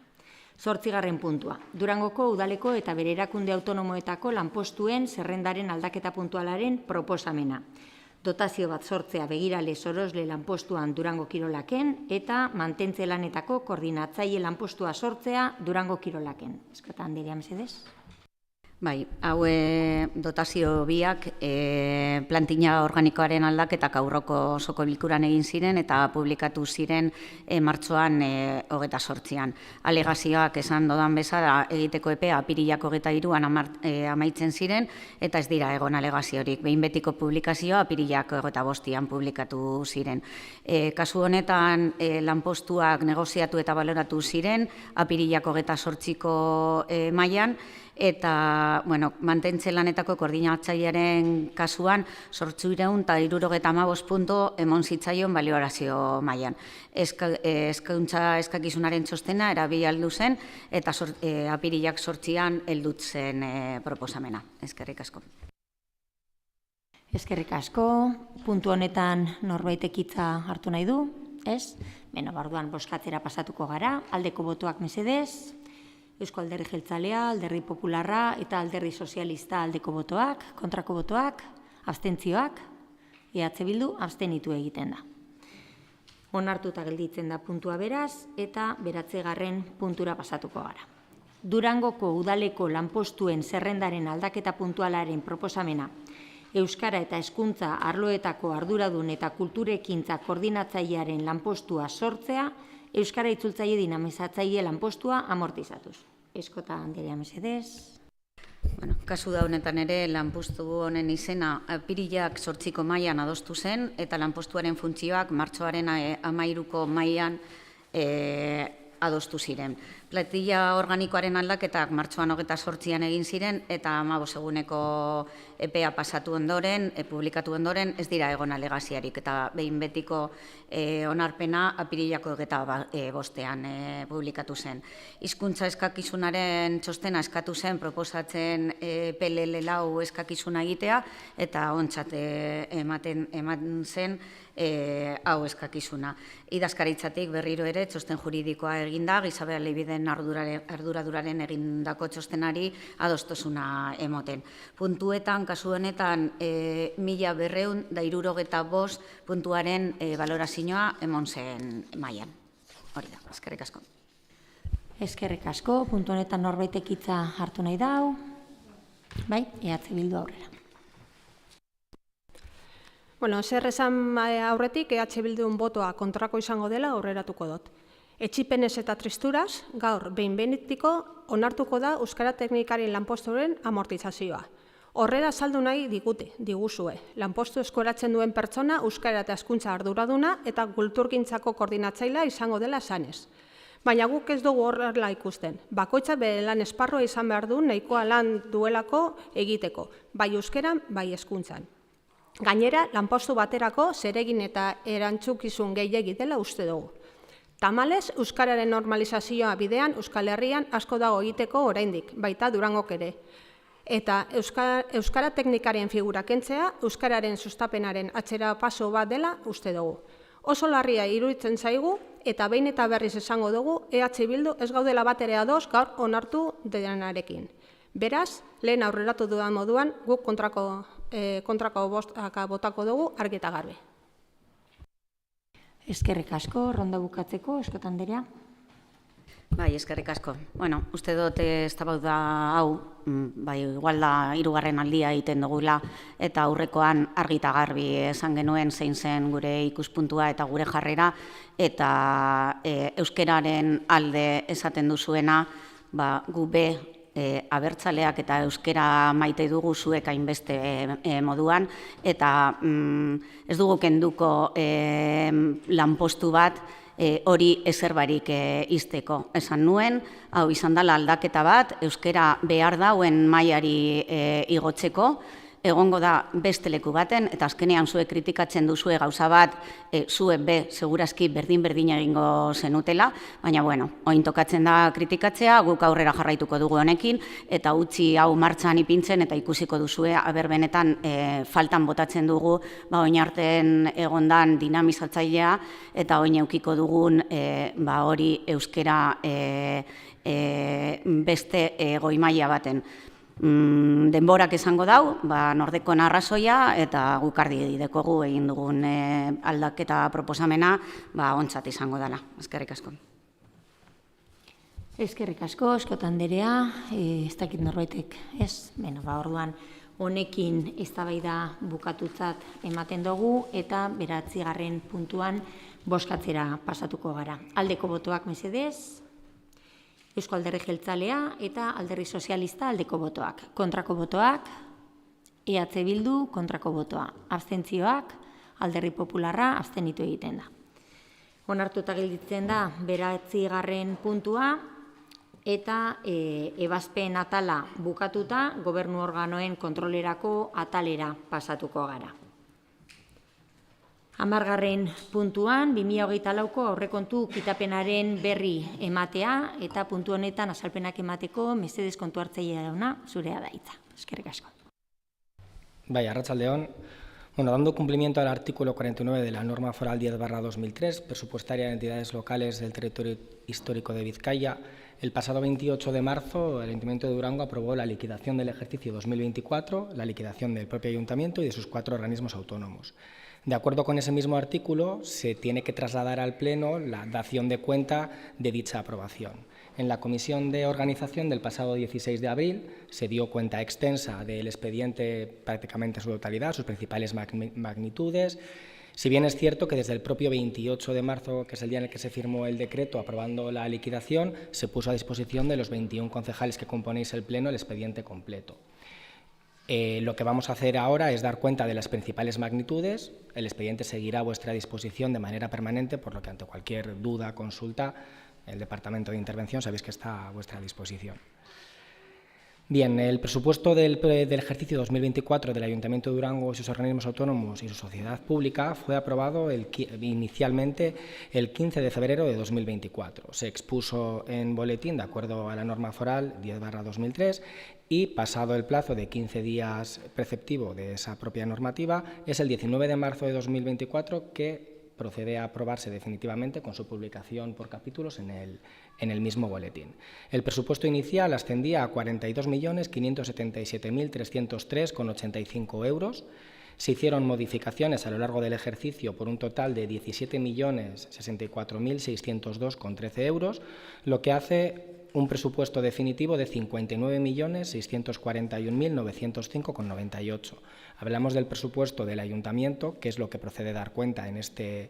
8. puntua, Durangoko udaleko eta bere erakunde autonomoetako lanpostuen zerrendaren aldaketa puntualaren proposamena. Dotazio bat sortzea begirale sorosle lanpostuan Durango Kirolaken eta mantentze lanetako koordinatzaile lanpostua sortzea Durango Kirolaken. Eskota Anderea, mesedez. Bai, hau dotazio biak plantilla organikoaren aldaketak aurroko osoko bilkuran egin ziren eta publikatu ziren martxoan 28an. Alegazioak esan dodan bezala egiteko epea apirilak 23an amaitzen ziren eta ez dira egon alegaziorik. Behin betiko publikazioa apirilak 25an publikatu ziren. Kasu honetan lanpostuak negoziatu eta baloratu ziren apirilak 28ko mailan, eta mantentze lanetako koordinatzailearen kasuan 875 puntu emon zitzaion balorazio mailan. Eskakuntza eskakizunaren txostena erabili aldu zen eta apirilak 8an heldut zen proposamena. Eskerrik asko. Eskerrik asko. Puntu honetan norbaitek hitza hartu nahi du, ez? Orduan bozkatzera pasatuko gara, aldeko botoak mesedez. Eusko Alderdi Jeltzalea, Alderdi Popularra eta Alderdi Sozialista aldeko botoak, kontrako botoak, abstentzioak, EH Bildu abstenitu egiten da. Onartuta gelditzen da puntua beraz, eta 9. puntura pasatuko gara. Durangoko udaleko lanpostuen zerrendaren aldaketa puntualaren proposamena, Euskara eta hezkuntza arloetako arduradun eta kulturekintza koordinatzailearen lanpostua sortzea, Euskara itzultzaile dinamizatzaile lanpostua amortizatuz. Eskota Anderea mesedez. Bueno, kasu da honetan ere, lanpostu honen izena apirilak 8. mailan adostu zen, eta lanpostuaren funtzioak martxoaren 13. mailan adostu ziren. Plantilla organikoaren aldaketak martxoan 28an egin ziren, eta 15 eguneko epea pasatu ondoren, publikatu ondoren, ez dira egon alegaziarik, eta behin betiko onarpena apirilako 25ean publikatu zen. Hizkuntza eskakizunaren txostena eskatu zen, proposatzen PLL4 eskakizuna egitea, eta ontzat ematen zen hau eskakizuna. Idazkaritzatik berriro ere txosten juridikoa eginda, Giza Baliabideen arduraduraren egindako txostenari adostosuna emoten. Puntuetan, kasu honetan, 1275 puntuaren valorazioa emon zen mailan. Hori da, eskerrik asko. Eskerrik asko, puntu honetan norbaitek hitza hartu nahi dau. Bai, EH Bildu aurrera. Bueno, zer esan aurretik EH Bildun botoa kontrako izango dela aurreratuko dut. Etxipenez eta tristuraz, gaur behin-behinetiko onartuko da Euskara Teknikarien lanpostuaren amortizazioa. Horrela saldu nahi diguzue. Lanpostu eskoratzen duen pertsona Euskara eta hezkuntza arduraduna eta kulturgintzako koordinatzailea izango dela esanez. Baina guk ez dugu horrela ikusten. Bakoitza bere lan esparrua izan behar du nahikoa lan duelako egiteko, bai euskeran, bai hezkuntzan. Gainera, lanpostu baterako zeregin eta erantzukizun gehiegi dela uste dugu. Tamalez, euskararen normalizazioa bidean Euskal Herrian asko dago egiteko oraindik, baita Durangok ere. Eta Euskara Teknikarien figura kentzea, euskararen sustapenaren atzera paso bat dela uste dugu. Oso larria iruditzen zaigu, eta behin eta berriz esango dugu, EH Bildu ez gaudela bat ere ados gaur onartu denarekin. Beraz, lehen aurreratu dudan moduan, guk kontrako botako dugu argi eta garbi. Eskerrik asko, ronda bukatzeko, Eskota Anderea. Bai, eskerrik asko. Bueno, uste dut eztabaida hau, bai, igual da 3. aldia egiten dugula, eta aurrekoan argi eta garbi esan genuen zein zen gure ikuspuntua eta gure jarrera, eta euskeraren alde esaten duzuena, gu abertzaleak eta euskera maite dugu zuek hainbeste moduan, eta ez dugu kenduko lanpostu bat hori ezerbarik izteko. Esan nuen, hau izan dela aldaketa bat, euskera behar dauen mailari igotzeko, egongo da beste leku baten, eta azkenean zuek kritikatzen duzue gauza bat, zuek segurazki berdin-berdin egingo zenutela, baina, bueno, oin tokatzen da kritikatzea, guk aurrera jarraituko dugu honekin, eta utzi hau martxan ipintzen, eta ikusiko duzue, benetan faltan botatzen dugu, oin artean egondan dinamizatzailea, eta oin eukiko dugun hori euskera beste goi maila baten. Denborak esango dau, nordeko arrazoia eta guk argi dekogu egin dugun aldaketa proposamena ontzat izango dela. Eskerrik asko. Eskerrik asko, Eskota Anderea, ez dakit norbaitek ez, orduan honekin eztabaida bukatutzat ematen dugu eta 9. puntuan bozkatzera pasatuko gara. Aldeko botoak mesedez. Eusko Alderdi Jeltzalea eta Alderdi Sozialista aldeko botoak. Kontrako botoak, EH Bildu kontrako botoa. Abstentzioak, Alderdi Popularra abstenitu egiten da. Onartuta gelditzen da 9. puntua eta ebazpen atala bukatuta gobernu organoen kontrolerako atalera pasatuko gara. 10. puntuan, 2024ko aurrekontu kitapenaren berri ematea eta puntu honetan azalpenak emateko mesedez kontu hartzailea dauna, zurea da hitza. Eskerrik asko. Bai, arratsaldeon. Bueno, dando cumplimiento al artículo 49 de la norma foral 10/2003, presupuestaria de entidades locales del territorio histórico de Vizcaya, El pasado 28 de marzo, el Ayuntamiento de Durango aprobó la liquidación del ejercicio 2024, la liquidación del propio Ayuntamiento y de sus 4 organismos autónomos. De acuerdo con ese mismo artículo, se tiene que trasladar al Pleno la dación de cuenta de dicha aprobación. En la comisión de organización del pasado 16 de abril se dio cuenta extensa del expediente prácticamente en su totalidad, sus principales magnitudes. Si bien es cierto que desde el propio 28 de marzo, que es el día en el que se firmó el decreto aprobando la liquidación, se puso a disposición de los 21 concejales que componéis el Pleno el expediente completo. Lo que vamos a hacer ahora es dar cuenta de las principales magnitudes. El expediente seguirá a vuestra disposición de manera permanente, por lo que ante cualquier duda, consulta, el Departamento de Intervención sabéis que está a vuestra disposición. Bien, el presupuesto del ejercicio 2024 del Ayuntamiento de Durango y sus organismos autónomos y su sociedad pública fue aprobado inicialmente el 15 de febrero de 2024. Se expuso en boletín de acuerdo a la norma foral 10/2003 y pasado el plazo de 15 días preceptivo de esa propia normativa, es el 19 de marzo de 2024 que procede a aprobarse definitivamente con su publicación por capítulos en el mismo boletín. El presupuesto inicial ascendía a 42.577.303,85 euros. Se hicieron modificaciones a lo largo del ejercicio por un total de 17.064.602,13 euros, lo que hace un presupuesto definitivo de 59.641.905,98. Hablamos del presupuesto del Ayuntamiento, que es lo que procede a dar cuenta en este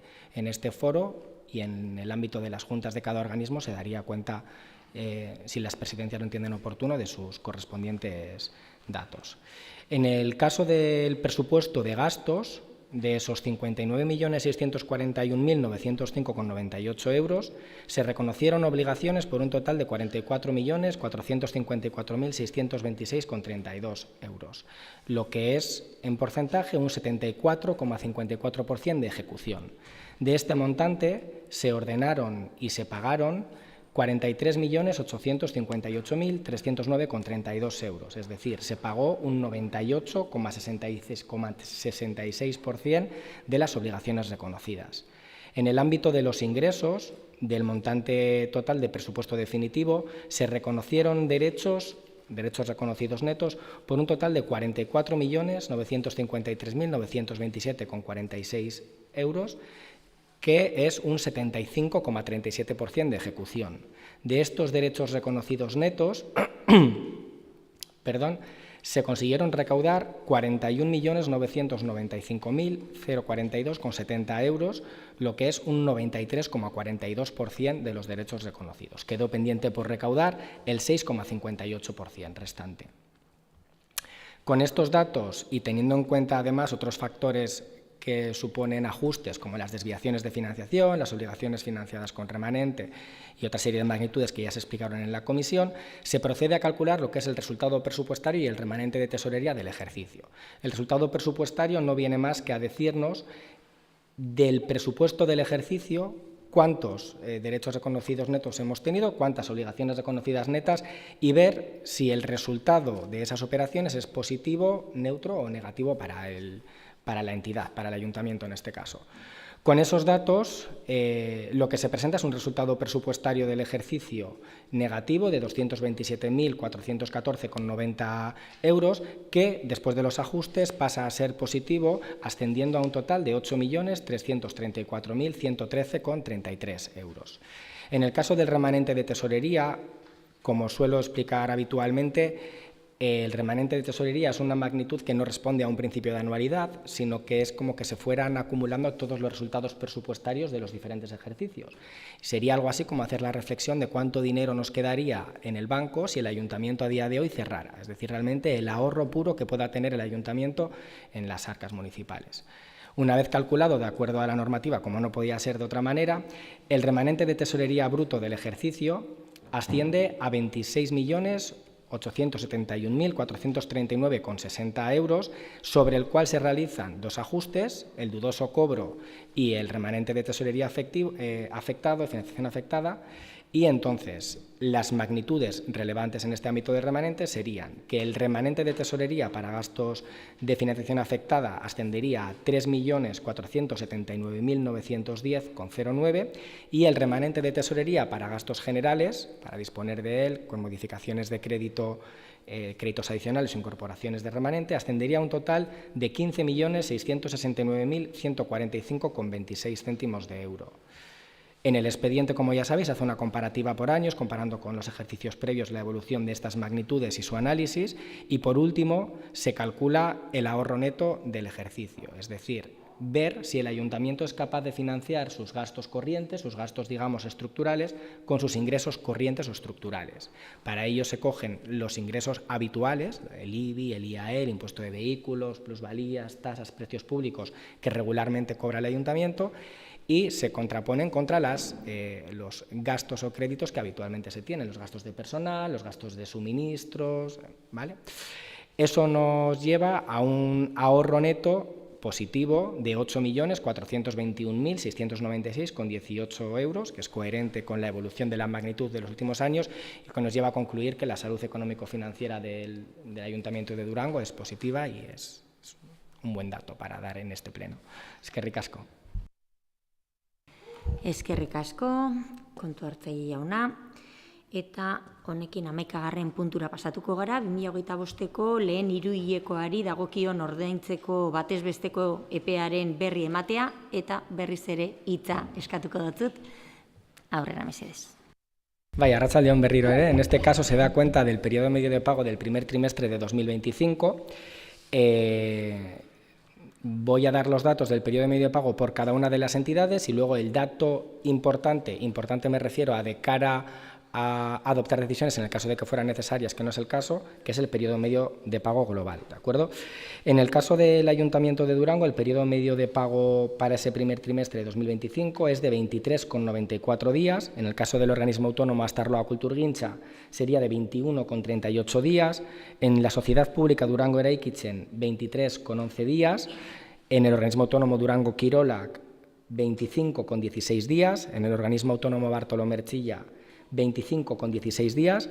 foro, y en el ámbito de las juntas de cada organismo se daría cuenta, si las presidencias lo entienden oportuno, de sus correspondientes datos. En el caso del presupuesto de gastos, de esos 59.641.905,98 euros, se reconocieron obligaciones por un total de 44.454.626,32 euros, lo que es, en porcentaje, un 74,54% de ejecución. De este montante se ordenaron y se pagaron 43.858.309,32 euros, es decir, se pagó un 98,66% de las obligaciones reconocidas. En el ámbito de los ingresos, del montante total de presupuesto definitivo, se reconocieron derechos reconocidos netos por un total de 44.953.927,46 euros, que es un 75,37% de ejecución. De estos derechos reconocidos netos, se consiguieron recaudar 41.995.042,70 euros, lo que es un 93,42% de los derechos reconocidos. Quedó pendiente por recaudar el 6,58% restante. Con estos datos y teniendo en cuenta además otros factores que suponen ajustes como las desviaciones de financiación, las obligaciones financiadas con remanente y otra serie de magnitudes que ya se explicaron en la comisión, se procede a calcular lo que es el resultado presupuestario y el remanente de tesorería del ejercicio. El resultado presupuestario no viene más que a decirnos del presupuesto del ejercicio cuántos derechos reconocidos netos hemos tenido, cuántas obligaciones reconocidas netas y ver si el resultado de esas operaciones es positivo, neutro o negativo para la entidad, para el ayuntamiento en este caso. Con esos datos, lo que se presenta es un resultado presupuestario del ejercicio negativo de 227.414,90 euros, que después de los ajustes pasa a ser positivo, ascendiendo a un total de 8.334.113,33 euros. En el caso del remanente de tesorería, como suelo explicar habitualmente, el remanente de tesorería es una magnitud que no responde a un principio de anualidad, sino que es como que se fueran acumulando todos los resultados presupuestarios de los diferentes ejercicios. Sería algo así como hacer la reflexión de cuánto dinero nos quedaría en el banco si el ayuntamiento a día de hoy cerrara, es decir, realmente el ahorro puro que pueda tener el ayuntamiento en las arcas municipales. Una vez calculado de acuerdo a la normativa, como no podía ser de otra manera, el remanente de tesorería bruto del ejercicio asciende a 26.871.439,60 euros, sobre el cual se realizan dos ajustes, el dudoso cobro y el remanente de tesorería afectado, financiación afectada, Y entonces, las magnitudes relevantes en este ámbito de remanente serían que el remanente de tesorería para gastos de financiación afectada ascendería a 3.479.910,09 y el remanente de tesorería para gastos generales, para disponer de él con modificaciones de crédito, créditos adicionales o incorporaciones de remanente, ascendería a un total de 15.669.145,26 céntimos de euro. En el expediente, como ya sabéis, hace una comparativa por años, comparando con los ejercicios previos la evolución de estas magnitudes y su análisis. Y, por último, se calcula el ahorro neto del ejercicio, es decir, ver si el ayuntamiento es capaz de financiar sus gastos corrientes, sus gastos, digamos, estructurales, con sus ingresos corrientes o estructurales. Para ello se cogen los ingresos habituales, el IBI, el IAE, el impuesto de vehículos, plusvalías, tasas, precios públicos, que regularmente cobra el ayuntamiento, y se contraponen contra los gastos o créditos que habitualmente se tienen, los gastos de personal, los gastos de suministros, ¿vale? Eso nos lleva a un ahorro neto positivo de 8.421.696,18 euros, que es coherente con la evolución de la magnitud de los últimos años y que nos lleva a concluir que la salud económico-financiera del Ayuntamiento de Durango es positiva y es un buen dato para dar en este pleno. Eskerrik asko. Eskerrik asko, kontu hartzaile jauna, eta honekin 11. puntura pasatuko gara, 2025ko lehen hiruhilekoari dagokion ordaintzeko batez besteko epearen berri ematea eta berriz ere hitza eskatuko dut. Aurrera mesedez. Vaya, arratsaldeon berriro ere. En este caso se da cuenta del periodo medio de pago del primer trimestre de 2025. Voy a dar los datos del periodo medio de pago por cada una de las entidades y luego el dato importante me refiero a de cara a adoptar decisiones en el caso de que fueran necesarias, que no es el caso, que es el periodo medio de pago global, ¿de acuerdo? En el caso del Ayuntamiento de Durango, el periodo medio de pago para ese primer trimestre de 2025 es de 23,94 días. En el caso del organismo autónomo Astarloa Kulturgintza sería de 21,38 días. En la sociedad pública Durango Eraikitzen, 23,11 días. En el organismo autónomo Durango Kirolak, 25,16 días. En el organismo autónomo Bartolomé Erchilla, 25,16 días,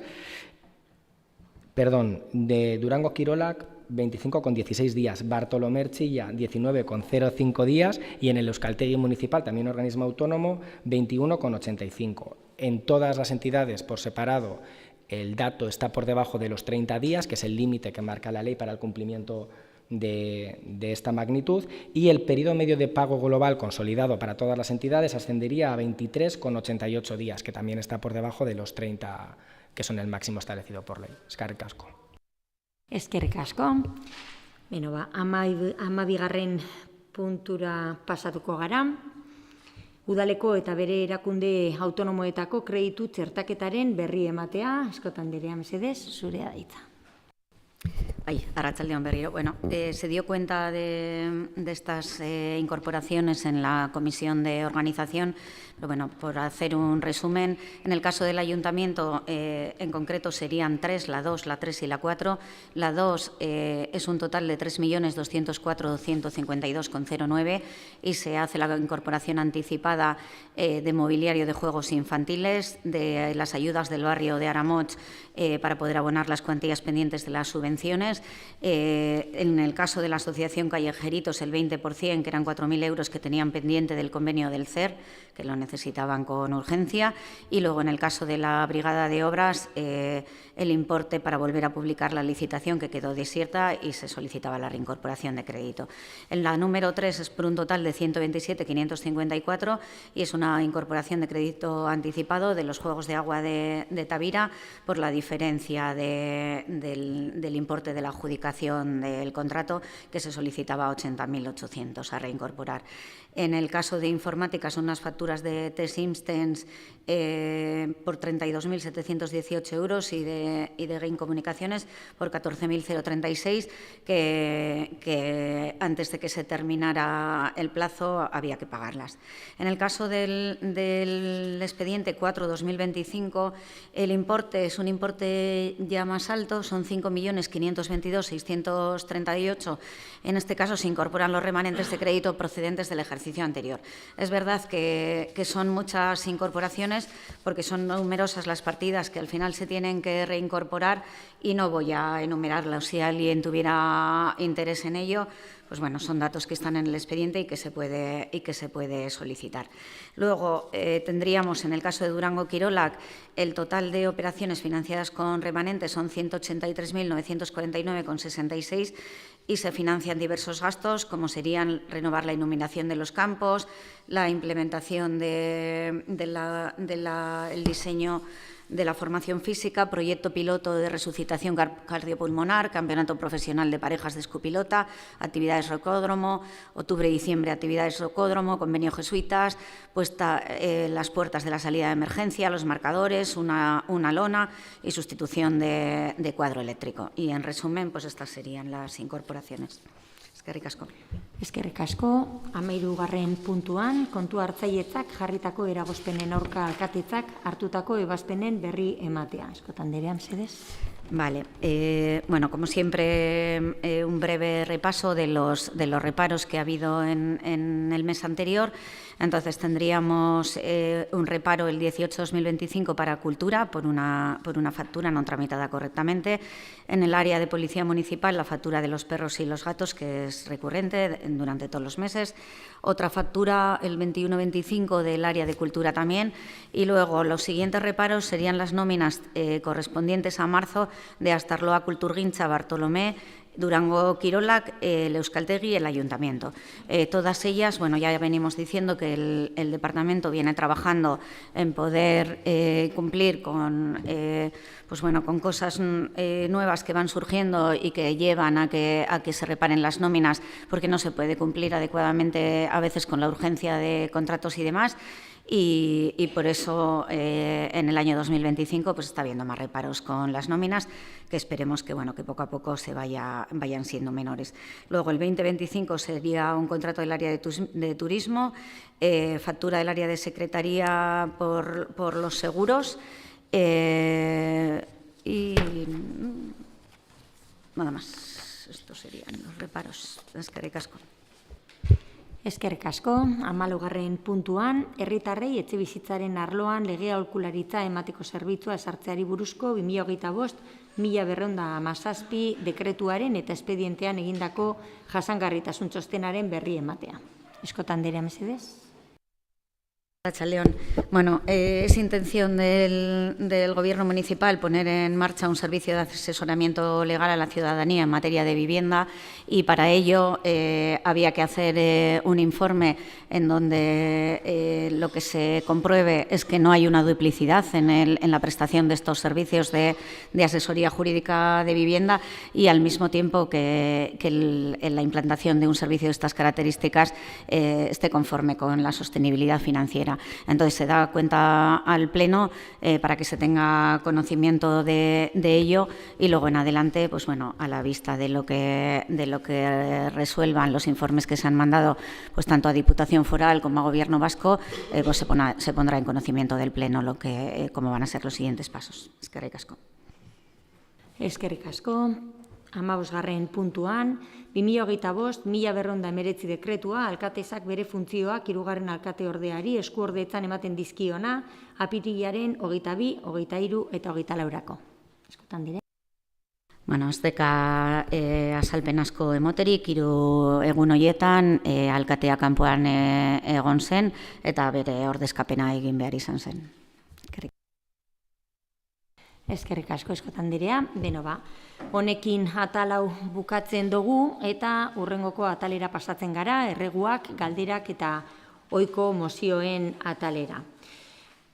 perdón, de Durango Kirolak 25,16 días, Bartolomé Erchilla 19,05 días y en el Euskaltegi Municipal, también organismo autónomo, 21,85. En todas las entidades por separado el dato está por debajo de los 30 días, que es el límite que marca la ley para el cumplimiento de esta magnitud, y el periodo medio de pago global consolidado para todas las entidades ascendería a 23,88 días, que también está por debajo de los 30, que son el máximo establecido por ley. Eskerrik asko. Eskerrik asko. Beno, 12. puntura pasatuko gara. Udaleko eta bere erakunde autonomoetako kreditu txertaketaren berri ematea. Askotan Anderea, mesedez, zurea da hitza. Arratsaldeon berriro. Bueno, se dio cuenta de estas incorporaciones en la comisión de organización, pero bueno, por hacer un resumen, en el caso del ayuntamiento en concreto serían 3, la 2, la 3 y la 4. La 2 es un total de 3.204.252,09 y se hace la incorporación anticipada de mobiliario de juegos infantiles, de las ayudas del barrio de Aramoch para poder abonar las cuantías pendientes de las subvenciones. En el caso de la asociación Callejeritos, el 20%, que eran 4.000 euros que tenían pendiente del convenio del CER, que lo necesitaban con urgencia. Y luego, en el caso de la Brigada de Obras, el importe para volver a publicar la licitación, que quedó desierta y se solicitaba la reincorporación de crédito. En la número 3 es por un total de 127.554 y es una incorporación de crédito anticipado de los Juegos de Agua de Tavira por la diferencia del importe de la adjudicación del contrato, que se solicitaba 80.800 a reincorporar. En el caso de informática son unas facturas de T-Systems por 32.718 euros y de Gain Comunicaciones por 14.036, que antes de que se terminara el plazo había que pagarlas. En el caso del expediente 4-2025, el importe es un importe ya más alto, son 5.520.000 622-638, en este caso se incorporan los remanentes de crédito procedentes del ejercicio anterior. Es verdad que son muchas incorporaciones porque son numerosas las partidas que al final se tienen que reincorporar y no voy a enumerarlas. Si alguien tuviera interés en ello, pues bueno, son datos que están en el expediente y que se puede solicitar. Luego tendríamos, en el caso de Durango-Kirolak, el total de operaciones financiadas con remanentes son 183.949,66 y se financian diversos gastos, como serían renovar la iluminación de los campos, la implementación del diseño de la formación física, proyecto piloto de resucitación cardiopulmonar, campeonato profesional de parejas de escupilota, actividades rocódromo, octubre-diciembre actividades rocódromo, convenio jesuitas, las puertas de la salida de emergencia, los marcadores, una lona y sustitución de cuadro eléctrico. Y en resumen, pues estas serían las incorporaciones. Eskerrik asko. Eskerrik asko, 13. puntuan, kontu hartzailetzak jarritako eragozpenen aurka alkatetzak hartutako ebazpenen berri ematea. Eskotan Anderea, mesedez. Vale. Bueno, como siempre, un breve repaso de los reparos que ha habido en el mes anterior. Entonces, tendríamos un reparo el 18-2025 para cultura por una factura no tramitada correctamente. En el área de policía municipal, la factura de los perros y los gatos, que es recurrente durante todos los meses. Otra factura el 21-25 del área de cultura también. Y luego los siguientes reparos serían las nóminas correspondientes a marzo de Astarloa Kulturgintza Bartolomé, Durango Kirolak, el Euskaltegi y el Ayuntamiento. Todas ellas, bueno, ya venimos diciendo que el Departamento viene trabajando en poder cumplir con cosas nuevas que van surgiendo y que llevan a que se reparen las nóminas, porque no se puede cumplir adecuadamente a veces con la urgencia de contratos y demás. Y por eso en el año 2025 pues está habiendo más reparos con las nóminas, que esperemos que poco a poco vayan siendo menores. Luego el 2025 sería un contrato del área de turismo, factura del área de secretaría por los seguros y nada más. Estos serían los reparos. Eskerrik asko. Eskerrik asko, 14. puntuan, herritarrei etxebizitzaren arloan lege aholkularitza emateko zerbitzua ezartzeari buruzko 2025-1217 dekretuaren eta espedientean egindako jasangarritasun txostenaren berri ematea. Eskotan Anderea, mesedez. León. Bueno, es intención del Gobierno municipal poner en marcha un servicio de asesoramiento legal a la ciudadanía en materia de vivienda y para ello había que hacer un informe en donde lo que se compruebe es que no hay una duplicidad en la prestación de estos servicios de asesoría jurídica de vivienda y al mismo tiempo que la implantación de un servicio de estas características esté conforme con la sostenibilidad financiera. Entonces, se da cuenta al Pleno para que se tenga conocimiento de ello y luego en adelante, pues bueno, a la vista de lo que resuelvan los informes que se han mandado, pues tanto a Diputación Foral como a Gobierno Vasco, pues se pondrá en conocimiento del Pleno cómo van a ser los siguientes pasos. Eskerrik asko. Eskerrik asko. 15. puntuan, 2025-1219 dekretua alkatesak bere funtzioak 3. alkateordeari eskuordeetan ematen dizkiona apirilaren 22, 23 eta 24. Eskotan dire. Bueno, ez deka azalpen asko emoterik, 3 egun horietan alkatea kanpoan egon zen eta bere ordezkapena egin behar izan zen. Eskerrik asko, Eskotan Anderea. Honekin atal hau bukatzen dugu eta hurrengoko atalera pasatzen gara, erreguak, galderak eta ohiko mozioen atalera.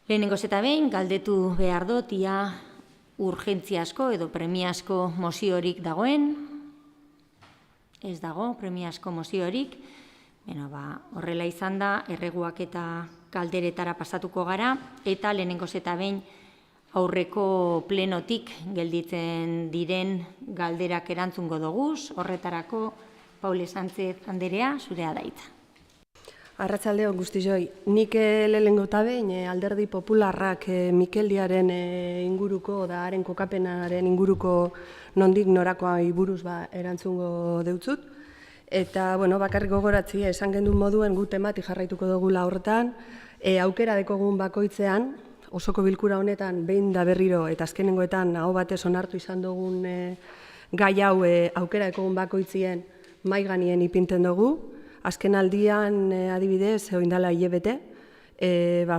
Lehenengoz eta behin, galdetu behar dut, ia urgentziasko edo premiazko moziorik dagoen. Ez dago, premiazko moziorik. Horrela izan da, erreguak eta galderetara pasatuko gara, eta lehenengoz eta behin, aurreko plenotik gelditzen diren galderak erantzungo doguz, horretarako Paule Sánchez Anderea, zurea da hitza. Arratsaldeon guztioi. Nik lehenengo eta behin Alderdi Popularrak Mikeldiaren inguruko da haren kokapenaren inguruko nondik norakoa buruz erantzungo deutzut. Eta bakarrik gogoratzi esan gendun moduen gu temati jarraituko dugula horretan, aukera dekogun bakoitzean, osoko bilkura honetan behin da berriro eta azkenengoetan aho batez onartu izan dugun gai hau aukera dekogun bakoitzien mahai gainien ipintzen dugu. Azken aldian, adibidez, oindala hilebete,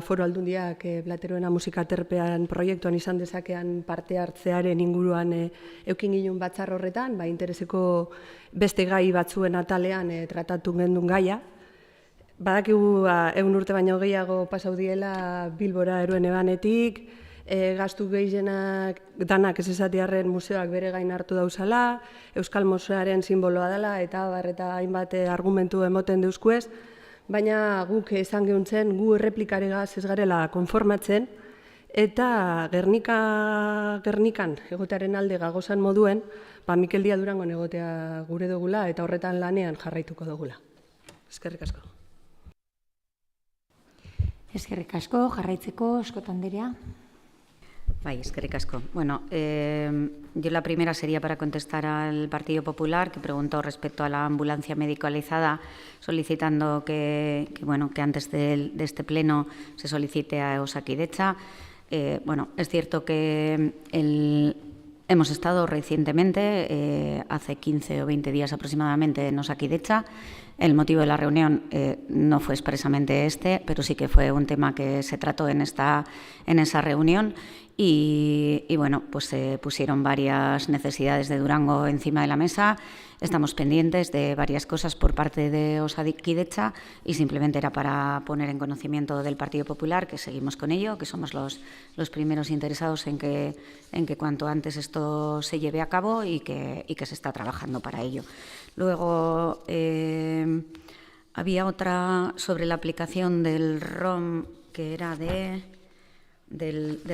Foru Aldundiak Plateroena musikaterpean proiektuan izan dezakean parte hartzearen inguruan eukin ginen batzar horretan, intereseko beste gai batzuen atalean tratatu gendun gaia. Badakigu 100 urte baino gehiago pasau diela Bilbora eroen ebanetik, gastu gehienak danak ez esatiarren museoak bere gain hartu dauzala, Euskal Museoaren simboloa dela eta hainbat argumentu emoten deuskuez, baina guk esan gehuntzen gu erreplikaregaz ez garela konformatzen eta Gernikan egotearen alde gagozan moduen, Mikeldia Durangon egotea gure dugula eta horretan lanean jarraituko dugula. Eskerrik asko. Eskerrik asko, jarraitzeko, Eskot Anderea. Eskerrik asko. Yo la primera sería para contestar al Partido Popular, que preguntó respecto a la ambulancia medicalizada, solicitando que antes de este pleno se solicite a Osakidetza. Es cierto que hemos estado recientemente, hace 15 o 20 días aproximadamente, en Osakidetza. El motivo de la reunión no fue expresamente este, pero sí que fue un tema que se trató en esa reunión. Y se pusieron varias necesidades de Durango encima de la mesa. Estamos pendientes de varias cosas por parte de Osakidetza y simplemente era para poner en conocimiento del Partido Popular que seguimos con ello, que somos los primeros interesados en que cuanto antes esto se lleve a cabo y que se está trabajando para ello. Luego había otra sobre la aplicación del ROM que era de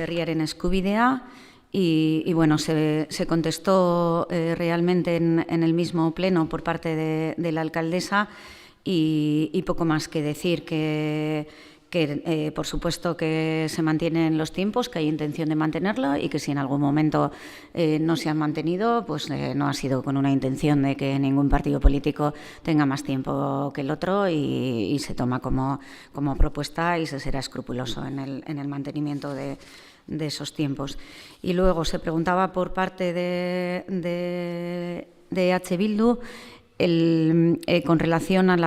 Riaren Eskubidea y se contestó realmente en el mismo pleno por parte de la alcaldesa y poco más que decir que por supuesto que se mantienen los tiempos, que hay intención de mantenerlo y que si en algún momento no se han mantenido, no ha sido con una intención de que ningún partido político tenga más tiempo que el otro y se toma como propuesta y se será escrupuloso en el mantenimiento de esos tiempos. Y luego se preguntaba por parte de EH Bildu con relación a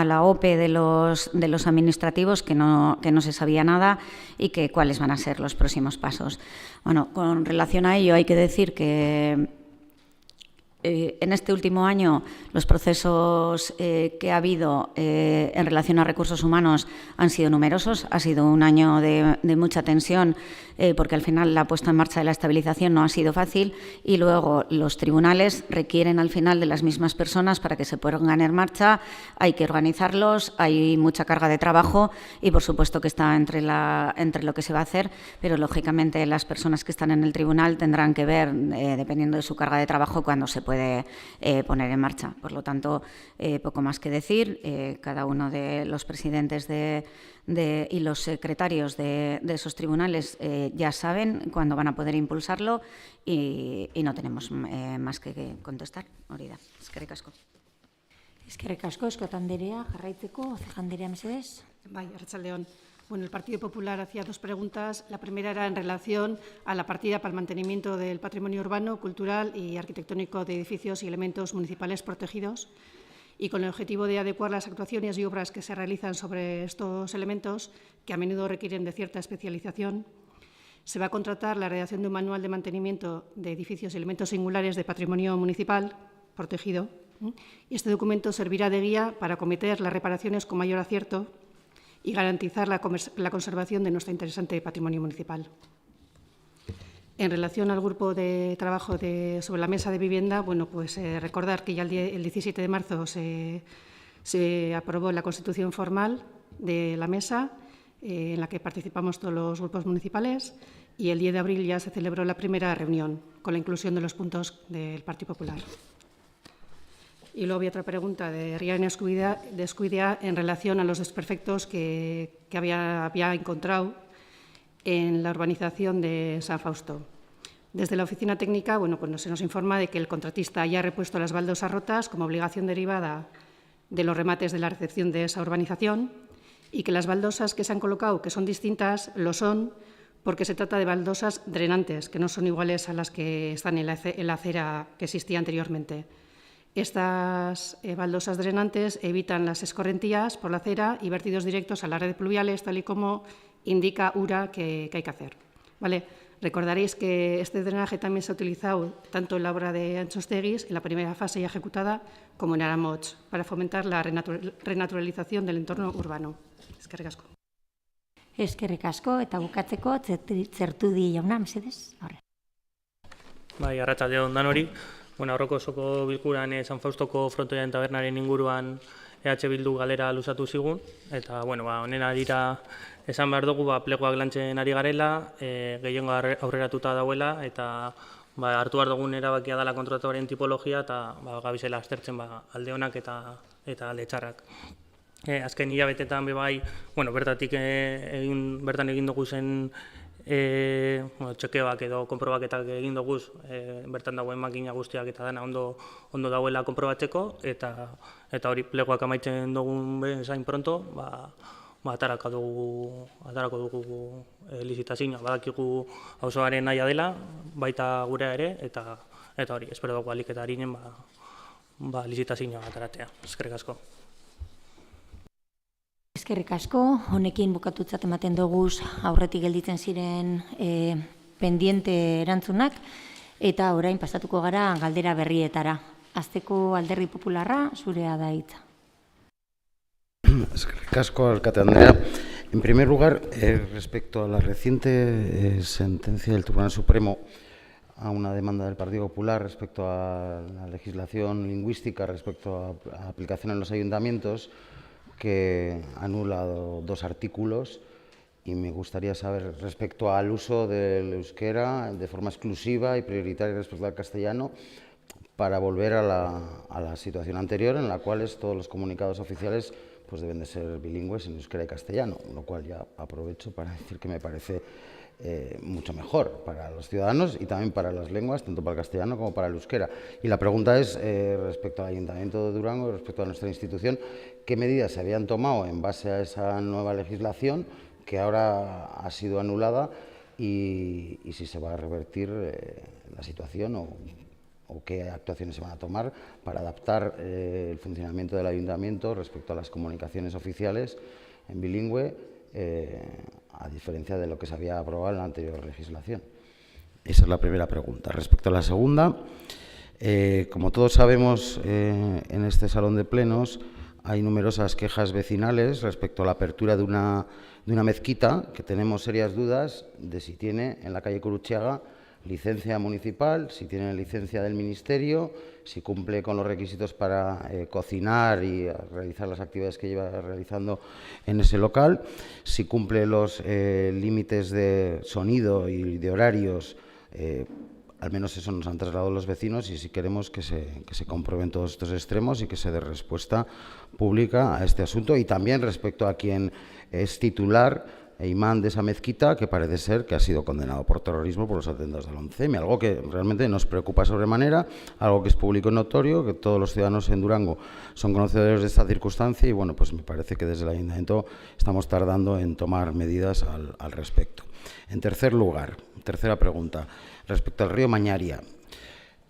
la OPE de los administrativos, que no se sabía nada y que cuáles van a ser los próximos pasos. Con relación a ello hay que decir que en este último año los procesos que ha habido en relación a recursos humanos han sido numerosos. Ha sido un año de mucha tensión porque al final la puesta en marcha de la estabilización no ha sido fácil y luego los tribunales requieren al final de las mismas personas para que se pongan en marcha. Hay que organizarlos, hay mucha carga de trabajo y por supuesto que está entre lo que se va a hacer, pero lógicamente las personas que están en el tribunal tendrán que ver, dependiendo de su carga de trabajo, cuándo se puede poner en marcha. Por lo tanto, poco más que decir. Cada uno de los presidentes y los secretarios de esos tribunales ya saben cuándo van a poder impulsarlo y no tenemos más que contestar. Horida, eskerrik asko. Eskerrik asko, Eskot Anderea, jarraitzeko, Oceja Anderea, mesedez. Arratsaldeon. El Partido Popular hacía dos preguntas. La primera era en relación a la partida para el mantenimiento del patrimonio urbano, cultural y arquitectónico de edificios y elementos municipales protegidos y con el objetivo de adecuar las actuaciones y obras que se realizan sobre estos elementos, que a menudo requieren de cierta especialización. Se va a contratar la redacción de un manual de mantenimiento de edificios y elementos singulares de patrimonio municipal protegido. Y este documento servirá de guía para acometer las reparaciones con mayor acierto y garantizar la conservación de nuestro interesante patrimonio municipal. En relación al grupo de trabajo sobre la mesa de vivienda, recordar que ya el 17 de marzo se aprobó la constitución formal de la mesa, en la que participamos todos los grupos municipales, y el 10 de abril ya se celebró la primera reunión con la inclusión de los puntos del Partido Popular. Y luego había otra pregunta de Rian Escuidea en relación a los desperfectos que había encontrado en la urbanización de San Fausto. Desde la oficina técnica, pues se nos informa de que el contratista ya ha repuesto las baldosas rotas como obligación derivada de los remates de la recepción de esa urbanización y que las baldosas que se han colocado, que son distintas, lo son porque se trata de baldosas drenantes, que no son iguales a las que están en la acera que existía anteriormente. Estas baldosas drenantes evitan las escorrentías por la acera y vertidos directos a las redes pluviales, tal y como indica URA que hay que hacer. ¿Vale? Recordaréis que este drenaje también se ha utilizado tanto en la obra de Antxosteguis, en la primera fase ya ejecutada, como en Aramoch, para fomentar la renaturalización del entorno urbano. Eskerrik asko. Eskerrik asko, eta bukatzeko, Zertudi jauna, mesedez. Bai, arratsalde on danori. Aurreko osoko bilkuran San Faustoko frontoiaren tabernaren inguruan EH Bildu galera luzatu zigun, eta honen arira esan behar dugu plegoak lantzen ari garela, gehiengo aurreratuta dauela, eta hartu behar dugun erabakia dela kontratuen tipologia, eta gabizela aztertzen alde honak eta alde txarrak. Azken hilabetetan bertan egin dugu zen txekeoak edo konprobaketak egin dugu, bertan dagoen makina guztiak eta dena ondo dauela konprobatzeko, eta hori plegoak amaitzen dugun bezain pronto, atarako dugu lizitazioa, badakigu auzoaren nahia dela, baita gurea ere, eta hori, espero dugu alik eta harinen lizitazioa ataratea. Eskerrik asko. Eskerrik asko, honekin bukatutzat ematen dugu aurretik gelditzen ziren pendiente erantzunak, eta orain pasatuko gara galdera berrietara. Azteko Alderdi Popularra, zurea da hitza. Eskerrik asko, alkate Andrea. En primer lugar, respecto a la reciente sentencia del Tribunal Supremo a una demanda del Partido Popular respecto a la legislación lingüística, respecto a aplicación en los ayuntamientos, que ha anulado 2 artículos, y me gustaría saber respecto al uso del euskera de forma exclusiva y prioritaria respecto al castellano, para volver a la situación anterior en la cual todos los comunicados oficiales pues deben de ser bilingües en euskera y castellano, lo cual ya aprovecho para decir que me parece mucho mejor para los ciudadanos y también para las lenguas, tanto para el castellano como para el euskera. Y la pregunta es, respecto al Ayuntamiento de Durango, respecto a nuestra institución, ¿qué medidas se habían tomado en base a esa nueva legislación que ahora ha sido anulada y si se va a revertir la situación o qué actuaciones se van a tomar para adaptar el funcionamiento del Ayuntamiento respecto a las comunicaciones oficiales en bilingüe, a diferencia de lo que se había aprobado en la anterior legislación? Esa es la primera pregunta. Respecto a la segunda, como todos sabemos, en este salón de plenos hay numerosas quejas vecinales respecto a la apertura de una mezquita, que tenemos serias dudas de si tiene en la calle Curuchiaga licencia municipal, si tiene licencia del Ministerio, si cumple con los requisitos para cocinar y realizar las actividades que lleva realizando en ese local, si cumple los límites de sonido y de horarios, al menos eso nos han trasladado los vecinos, y si queremos que se comprueben todos estos extremos y que se dé respuesta pública a este asunto, y también respecto a quien es titular e imán de esa mezquita, que parece ser que ha sido condenado por terrorismo por los atentados del 11M, algo que realmente nos preocupa sobremanera, algo que es público y notorio, que todos los ciudadanos en Durango son conocedores de esta circunstancia, y bueno, pues me parece que desde el Ayuntamiento estamos tardando en tomar medidas al respecto. En tercer lugar, tercera pregunta, respecto al río Mañaria.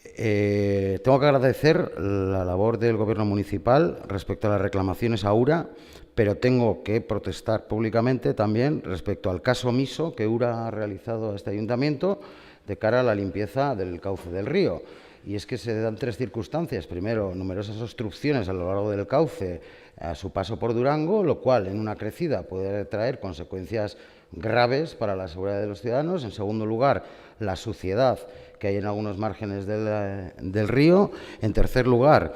Tengo que agradecer la labor del Gobierno municipal respecto a las reclamaciones a URA, pero tengo que protestar públicamente también respecto al caso omiso que URA ha realizado a este ayuntamiento de cara a la limpieza del cauce del río. Y es que se dan 3 circunstancias. Primero, numerosas obstrucciones a lo largo del cauce a su paso por Durango, lo cual en una crecida puede traer consecuencias graves para la seguridad de los ciudadanos. En segundo lugar, la suciedad que hay en algunos márgenes del río. En tercer lugar,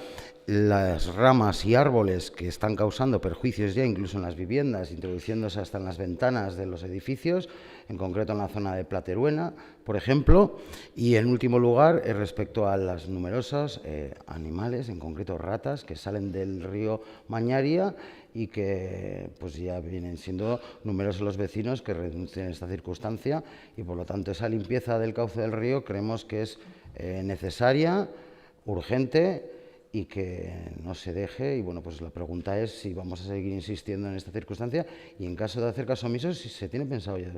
las ramas y árboles que están causando perjuicios ya incluso en las viviendas, introduciéndose hasta en las ventanas de los edificios, en concreto en la zona de Plateruena, por ejemplo, y en último lugar respecto a las numerosos animales, en concreto ratas, que salen del río Mañaria y que pues ya vienen siendo numerosos los vecinos que denuncian esta circunstancia y por lo tanto esa limpieza del cauce del río creemos que es necesaria, urgente y que no se deje. Y bueno, pues la pregunta es si vamos a seguir insistiendo en esta circunstancia y en caso de hacer caso omiso, si se tiene pensado ya,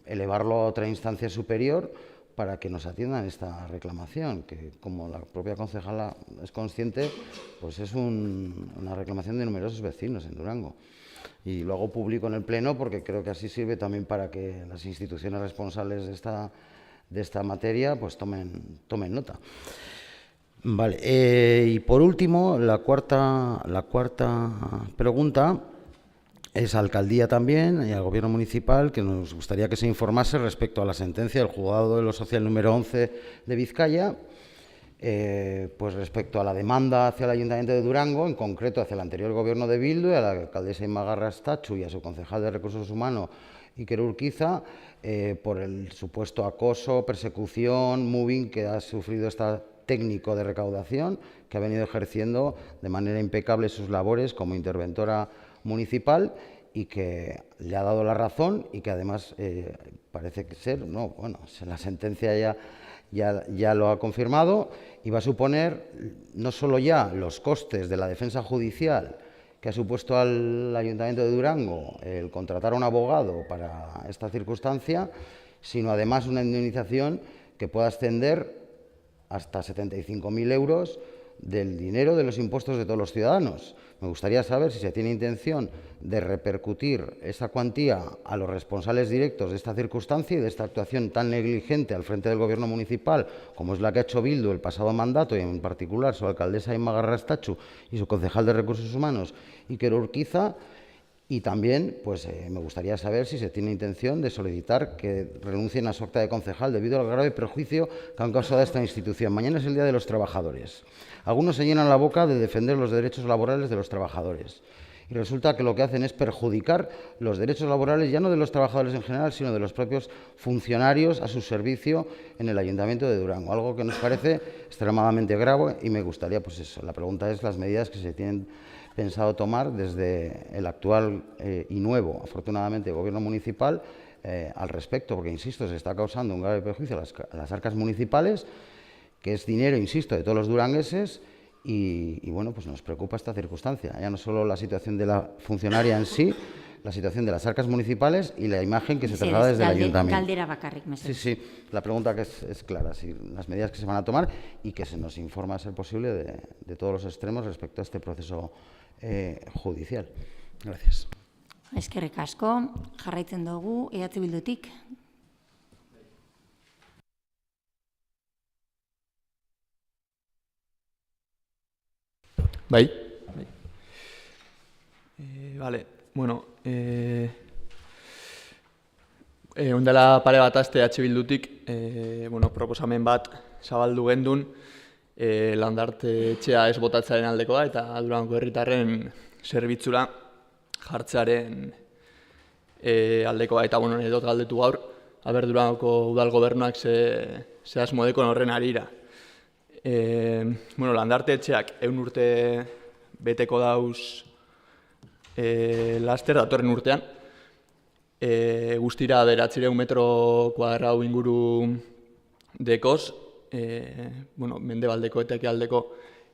elevarlo a otra instancia superior para que nos atiendan esta reclamación, que como la propia concejala es consciente, pues es una reclamación de numerosos vecinos en Durango. Y lo hago público en el Pleno porque creo que así sirve también para que las instituciones responsables de esta materia pues tomen nota. Vale, y por último, la cuarta pregunta es a la alcaldía también y al gobierno municipal, que nos gustaría que se informase respecto a la sentencia del juzgado de lo social número 11 de Vizcaya, pues respecto a la demanda hacia el Ayuntamiento de Durango, en concreto hacia el anterior gobierno de Bildu, a la alcaldesa Imma Garrastazu y a su concejal de Recursos Humanos, Iker Urquiza, por el supuesto acoso, persecución, mobbing que ha sufrido esta técnico de recaudación, que ha venido ejerciendo de manera impecable sus labores como interventora municipal y que le ha dado la razón y que además parece ser, no, bueno, la sentencia ya lo ha confirmado y va a suponer no solo ya los costes de la defensa judicial que ha supuesto al Ayuntamiento de Durango el contratar a un abogado para esta circunstancia, sino además una indemnización que pueda ascender hasta 75.000 euros del dinero de los impuestos de todos los ciudadanos. Me gustaría saber si se tiene intención de repercutir esa cuantía a los responsables directos de esta circunstancia y de esta actuación tan negligente al frente del Gobierno municipal, como es la que ha hecho Bildu el pasado mandato, y en particular su alcaldesa Imma Garrastazu y su concejal de Recursos Humanos, Iker Urquiza. Y también pues, me gustaría saber si se tiene intención de solicitar que renuncien a su acta de concejal debido al grave perjuicio que han causado a esta institución. Mañana es el Día de los Trabajadores. Algunos se llenan la boca de defender los derechos laborales de los trabajadores. Y resulta que lo que hacen es perjudicar los derechos laborales ya no de los trabajadores en general, sino de los propios funcionarios a su servicio en el Ayuntamiento de Durango. Algo que nos parece extremadamente grave y me gustaría, pues eso, la pregunta es las medidas que se tienen pensado tomar desde el actual y nuevo, afortunadamente, gobierno municipal al respecto, porque, insisto, se está causando un grave perjuicio a las arcas municipales, que es dinero, insisto, de todos los durangueses, y bueno, pues nos preocupa esta circunstancia, ya no solo la situación de la funcionaria en sí, la situación de las arcas municipales y la imagen que se traslada desde el ayuntamiento. Galdera bakarrik, mesedez. Sí, la pregunta que es clara, si las medidas que se van a tomar y que se nos informa, a ser posible, de todos los extremos respecto a este proceso judicial. Gracias. Eskerrik asko, jarraitzen dugu Bildutik. Bai. Vale, bueno, ondela pare bat aste Bildutik, bueno, proposamen bat zabaldu gendun, landarte etxea ez botatzearen aldekoa eta Durango herritarren zerbitzura jartzearen aldekoa. Eta, bueno, edot galdetu gaur, aber Durangoko udal gobernuak ze asmo dekon horren arira. Bueno, landarte etxeak 100 urte beteko dauz laster datorren urtean. Guztira 900 metro kuadrau inguru dekoz, bueno, mendebaldeko eta ekialdeko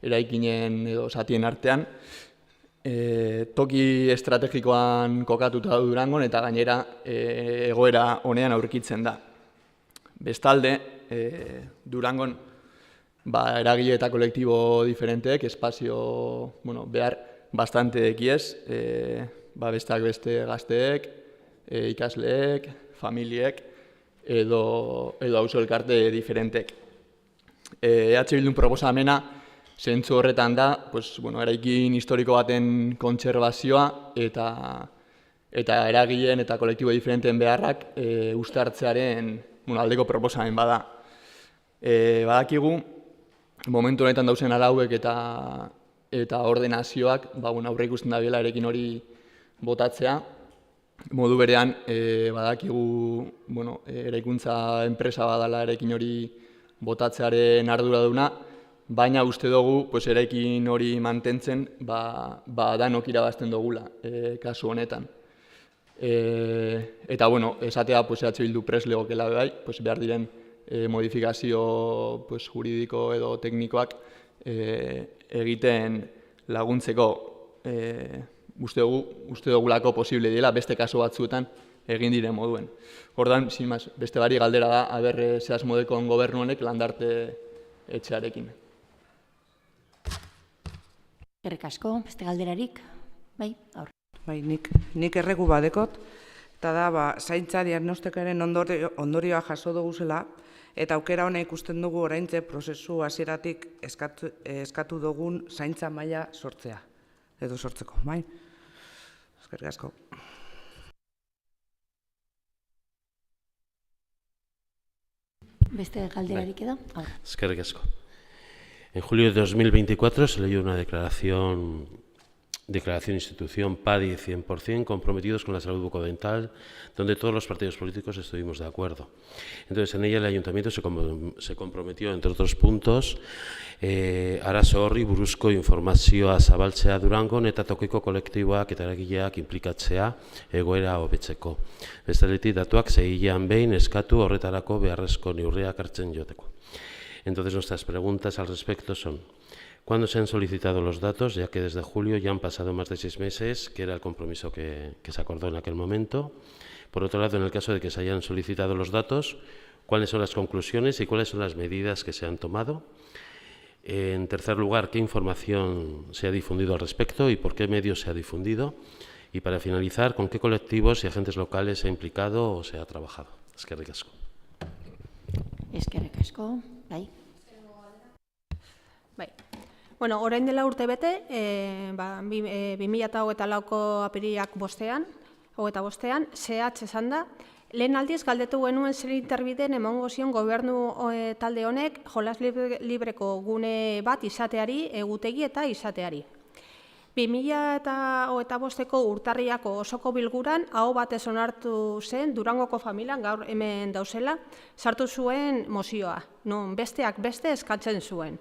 eraikinen edo zatien artean, toki estrategikoan kokatuta Durangon eta gainera egoera honean aurkitzen da. Bestalde, Durangon eragile eta kolektibo diferenteek espazio behar bastante ekiez, besteak beste gazteek, ikasleek, familiek edo auzo elkarte diferentek. Bildun proposamena zentzu horretan da, eraikin historiko baten kontserbazioa eta eragileen eta kolektibo diferenten beharrak uztartzearen aldeko proposamen bada. Badakigu, momentu honetan dauzen arauek eta ordenazioak, aurre ikusten da biela erekin hori botatzea. Modu berean, badakigu eraikuntza enpresa badala erekin hori botatzearen arduraduna, baina uste dugu eraikin hori mantentzen danok irabazten dugula kasu honetan. Eta, esatea EH Bildu prest legokela bai, behar diren modifikazio juridiko edo teknikoak egiten laguntzeko uste dugulako posible dela beste kasu batzuetan egin diren moduen. Ordan, beste bari galdera da, aber ze asmo dekon gobernu honek Landarte etxearekin. Eskerrik asko, beste galderarik? Bai, aurre. Bai, nik erregu badekot, eta da, zaintza diagnostikaren ondorioa jaso duguzela, eta aukera hona ikusten dugu oraintze prozesu hasieratik eskatu dugun zaintza maila sortzea, edo sortzeko, bai? Eskerrik asko. Beste galderarik edo? Eskerrik asko. En julio de 2024 se leyó una declaración institución PADI 100%, comprometidos con la salud bucodental, donde todos los partidos políticos estuvimos de acuerdo. Entonces, en ella el Ayuntamiento se comprometió, entre otros puntos, arazo horri buruzko informazioa zabaltzea Durangon eta tokiko kolektiboak eta eragileak inplikatzea egoera hobetzeko. Bestaletik datuak 6 hilean behin eskatu horretarako beharrezko neurriak hartzen joteko. Entonces, nuestras preguntas al respecto son: ¿cuándo se han solicitado los datos? Ya que desde julio ya han pasado más de 6 meses, que era el compromiso que se acordó en aquel momento. Por otro lado, en el caso de que se hayan solicitado los datos, ¿cuáles son las conclusiones y cuáles son las medidas que se han tomado? En tercer lugar, ¿qué información se ha difundido al respecto y por qué medios se ha difundido? Y para finalizar, ¿con qué colectivos y agentes locales se ha implicado o se ha trabajado? Eskerrik asko. Eskerrik asko, bai. Bai. Bueno, orain dela urte bete, 2024ko apirilak 25ean, CH esan da, lehen aldiz galdetu genuen zer interbideen emango zion gobernu talde honek jolas libreko gune bat izateari, egutegi eta izateari. 2025ko urtarriako osoko bilguran aho batez onartu zen Durangoko familian, gaur hemen dauzela, sartu zuen mozioa, non besteak beste eskatzen zuen.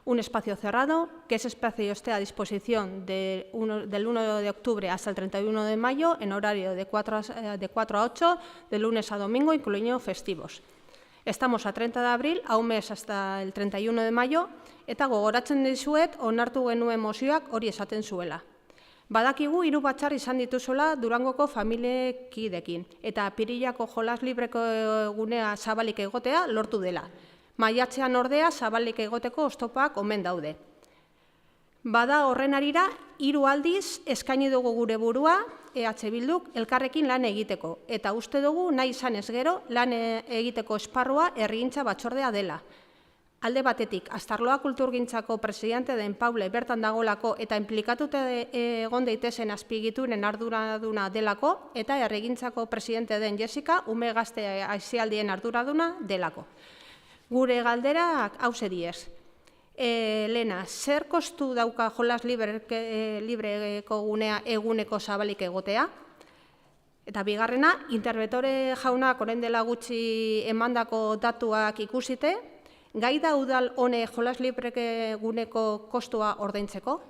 Un espacio cerrado, que ese espacio esté a disposición del 1 de octubre hasta el 31 de mayo en horario de 4 a 8, de lunes a domingo, incluyendo festivos. Estamos a 30 de abril, a un mes hasta el 31 de mayo, eta gogoratzen dizuet onartu genuen mozioak hori esaten zuela. Badakigu 3 batzar izan dituzuela Durangoko familiekidekin, eta apirilako jolas libreko gunea zabalik egotea lortu dela. Maiatzean ordea zabalik egoteko oztopak omen daude. Bada horren arira, 3 aldiz eskaini dugu gure burua, EH Bilduk, elkarrekin lan egiteko. Eta uste dugu, nahi izan ez gero, lan egiteko esparrua herrigintza batzordea dela. Alde batetik, Astarloa Kulturgintzako presidente den Paule bertan dagolako eta implikatuta egon daitezen azpigituren arduraduna delako, eta herrigintzako presidente den Jessica, ume gazte aisialdien arduraduna delako. Gure galderak hauze diez. Lena, zer kostu dauka jolas libreko gunea eguneko zabalik egotea? Eta bigarrena, interbetore jaunak orain dela gutxi emandako datuak ikusite, gai da udal hone jolas libreke guneko kostua ordaintzeko?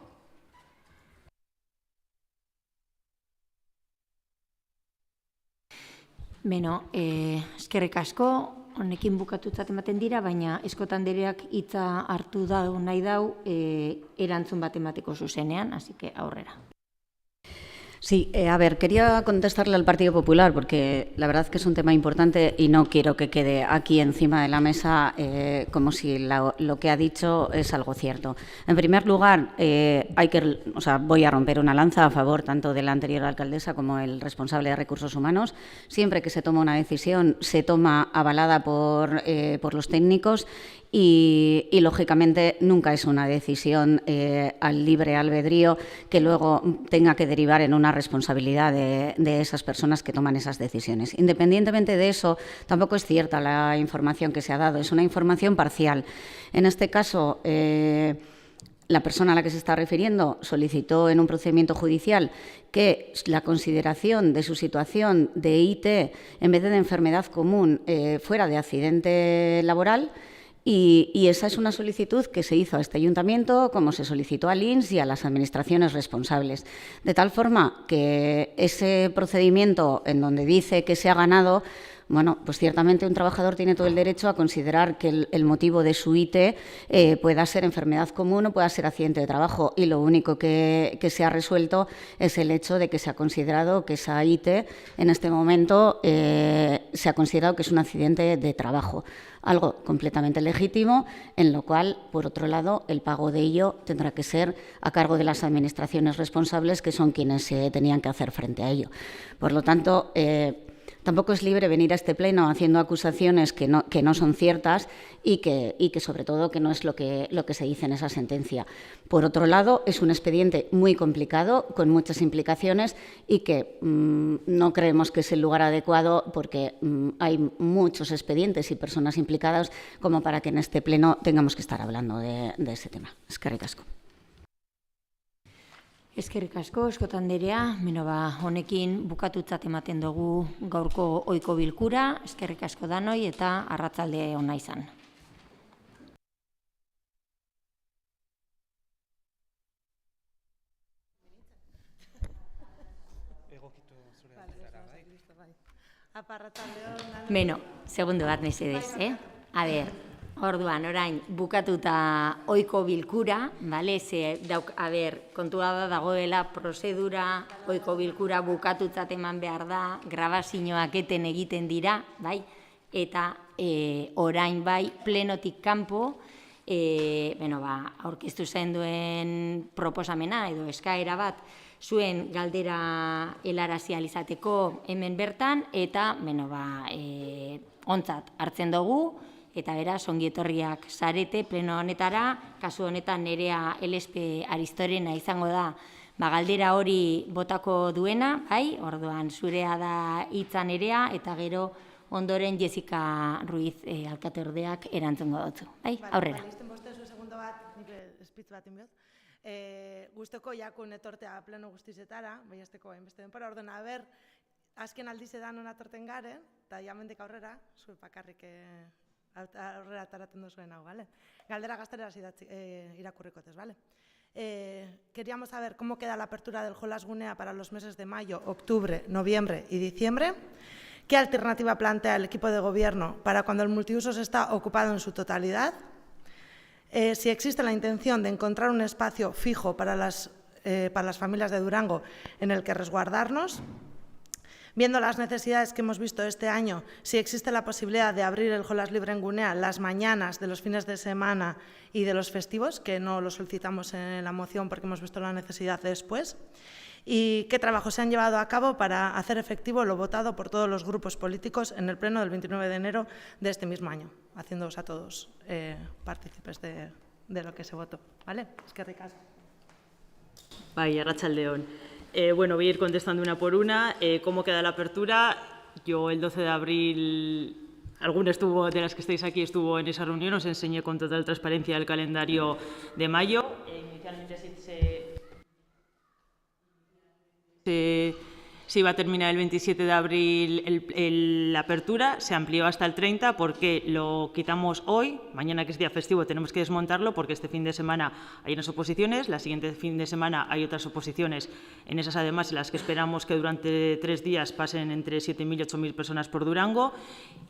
Beno, eskerrik asko. Honekin bukatutzat ematen dira, baina eskotandereak hitza hartu dau nahi dau erantzun bat emateko zuzenean, así que aurrera. Sí, a ver, quería contestarle al Partido Popular porque la verdad que es un tema importante y no quiero que quede aquí encima de la mesa como si lo que ha dicho es algo cierto. En primer lugar, voy a romper una lanza a favor tanto de la anterior alcaldesa como el responsable de Recursos Humanos. Siempre que se toma una decisión, se toma avalada por los técnicos y lógicamente nunca es una decisión al libre albedrío que luego tenga que derivar en una responsabilidad de esas personas que toman esas decisiones. Independientemente de eso, tampoco es cierta la información que se ha dado, es una información parcial. En este caso, la persona a la que se está refiriendo solicitó en un procedimiento judicial que la consideración de su situación de IT en vez de enfermedad común fuera de accidente laboral. Y esa es una solicitud que se hizo a este ayuntamiento, como se solicitó al INS y a las administraciones responsables. De tal forma que ese procedimiento en donde dice que se ha ganado, bueno, pues ciertamente un trabajador tiene todo el derecho a considerar que el motivo de su IT pueda ser enfermedad común o pueda ser accidente de trabajo, y lo único que se ha resuelto es el hecho de que se ha considerado que esa IT en este momento se ha considerado que es un accidente de trabajo. Algo completamente legítimo, en lo cual, por otro lado, el pago de ello tendrá que ser a cargo de las administraciones responsables, que son quienes tenían que hacer frente a ello. Por lo tanto, tampoco es libre venir a este pleno haciendo acusaciones que no son ciertas y que sobre todo que no es lo que se dice en esa sentencia. Por otro lado, es un expediente muy complicado, con muchas implicaciones, y que no creemos que es el lugar adecuado, porque hay muchos expedientes y personas implicadas como para que en este pleno tengamos que estar hablando de ese tema. Eskerrik asko. Eskerrik asko, Eskota anderea, honekin bukatutzat ematen dugu gaurko ohiko bilkura. Eskerrik asko danoi eta arratsalde ona izan. Beno, segundo bat mesedez, A ber, orduan, orain, bukatuta ohiko bilkura, bale, kontua da dagoela prozedura, ohiko bilkura bukatutzat eman behar da, grabazioak eten egiten dira, bai, eta orain bai, plenotik kanpo, aurkeztu zen duen proposamena edo eskaera bat, zuen galdera helarazi ahal izateko hemen bertan, eta, ontzat hartzen dugu, eta beraz, ongi etorriak zarete pleno honetara, kasu honetan Nerea Elespe Aristorena izango da galdera hori botako duena, bai, orduan zurea da hitza Nerea, eta gero ondoren Jessica Ruiz alkateordeak erantzungo dutzu, bai, aurrera. Listen bostezu segundo bat, nik espitz bat inbiot. Guztoko jakun etortea pleno guztizetara, bai azteko hainbeste denpora, orduan, azken aldiz edan onatorten garen, eta jamendik aurrera, zuen pakarrik aurrera taraten duzuen hau, ¿vale? Galdera gaztereraz irakurrikotez, ¿vale? Queríamos saber cómo queda la apertura del Jolas Gunea para los meses de mayo, octubre, noviembre y diciembre. ¿Qué alternativa plantea el equipo de gobierno para cuando el multiusos está ocupado en su totalidad? Si existe la intención de encontrar un espacio fijo para las familias de Durango en el que resguardarnos. Viendo las necesidades que hemos visto este año, si existe la posibilidad de abrir el Jolas Libre en Gunea las mañanas de los fines de semana y de los festivos, que no lo solicitamos en la moción porque hemos visto la necesidad después. ¿Y qué trabajos se han llevado a cabo para hacer efectivo lo votado por todos los grupos políticos en el pleno del 29 de enero de este mismo año, haciéndoos a todos partícipes de lo que se votó? ¿Vale? Es que ricas. Bai, arratsaldeon. Voy a ir contestando una por una. ¿Cómo queda la apertura? Yo el 12 de abril, alguna de las que estáis aquí estuvo en esa reunión, os enseñé con total transparencia el calendario de mayo. Inicialmente se iba a terminar el 27 de abril la apertura, se amplió hasta el 30 porque lo quitamos hoy, mañana que es día festivo tenemos que desmontarlo porque este fin de semana hay unas oposiciones, la siguiente fin de semana hay otras oposiciones, en esas además en las que esperamos que durante 3 días pasen entre 7.000 y 8.000 personas por Durango.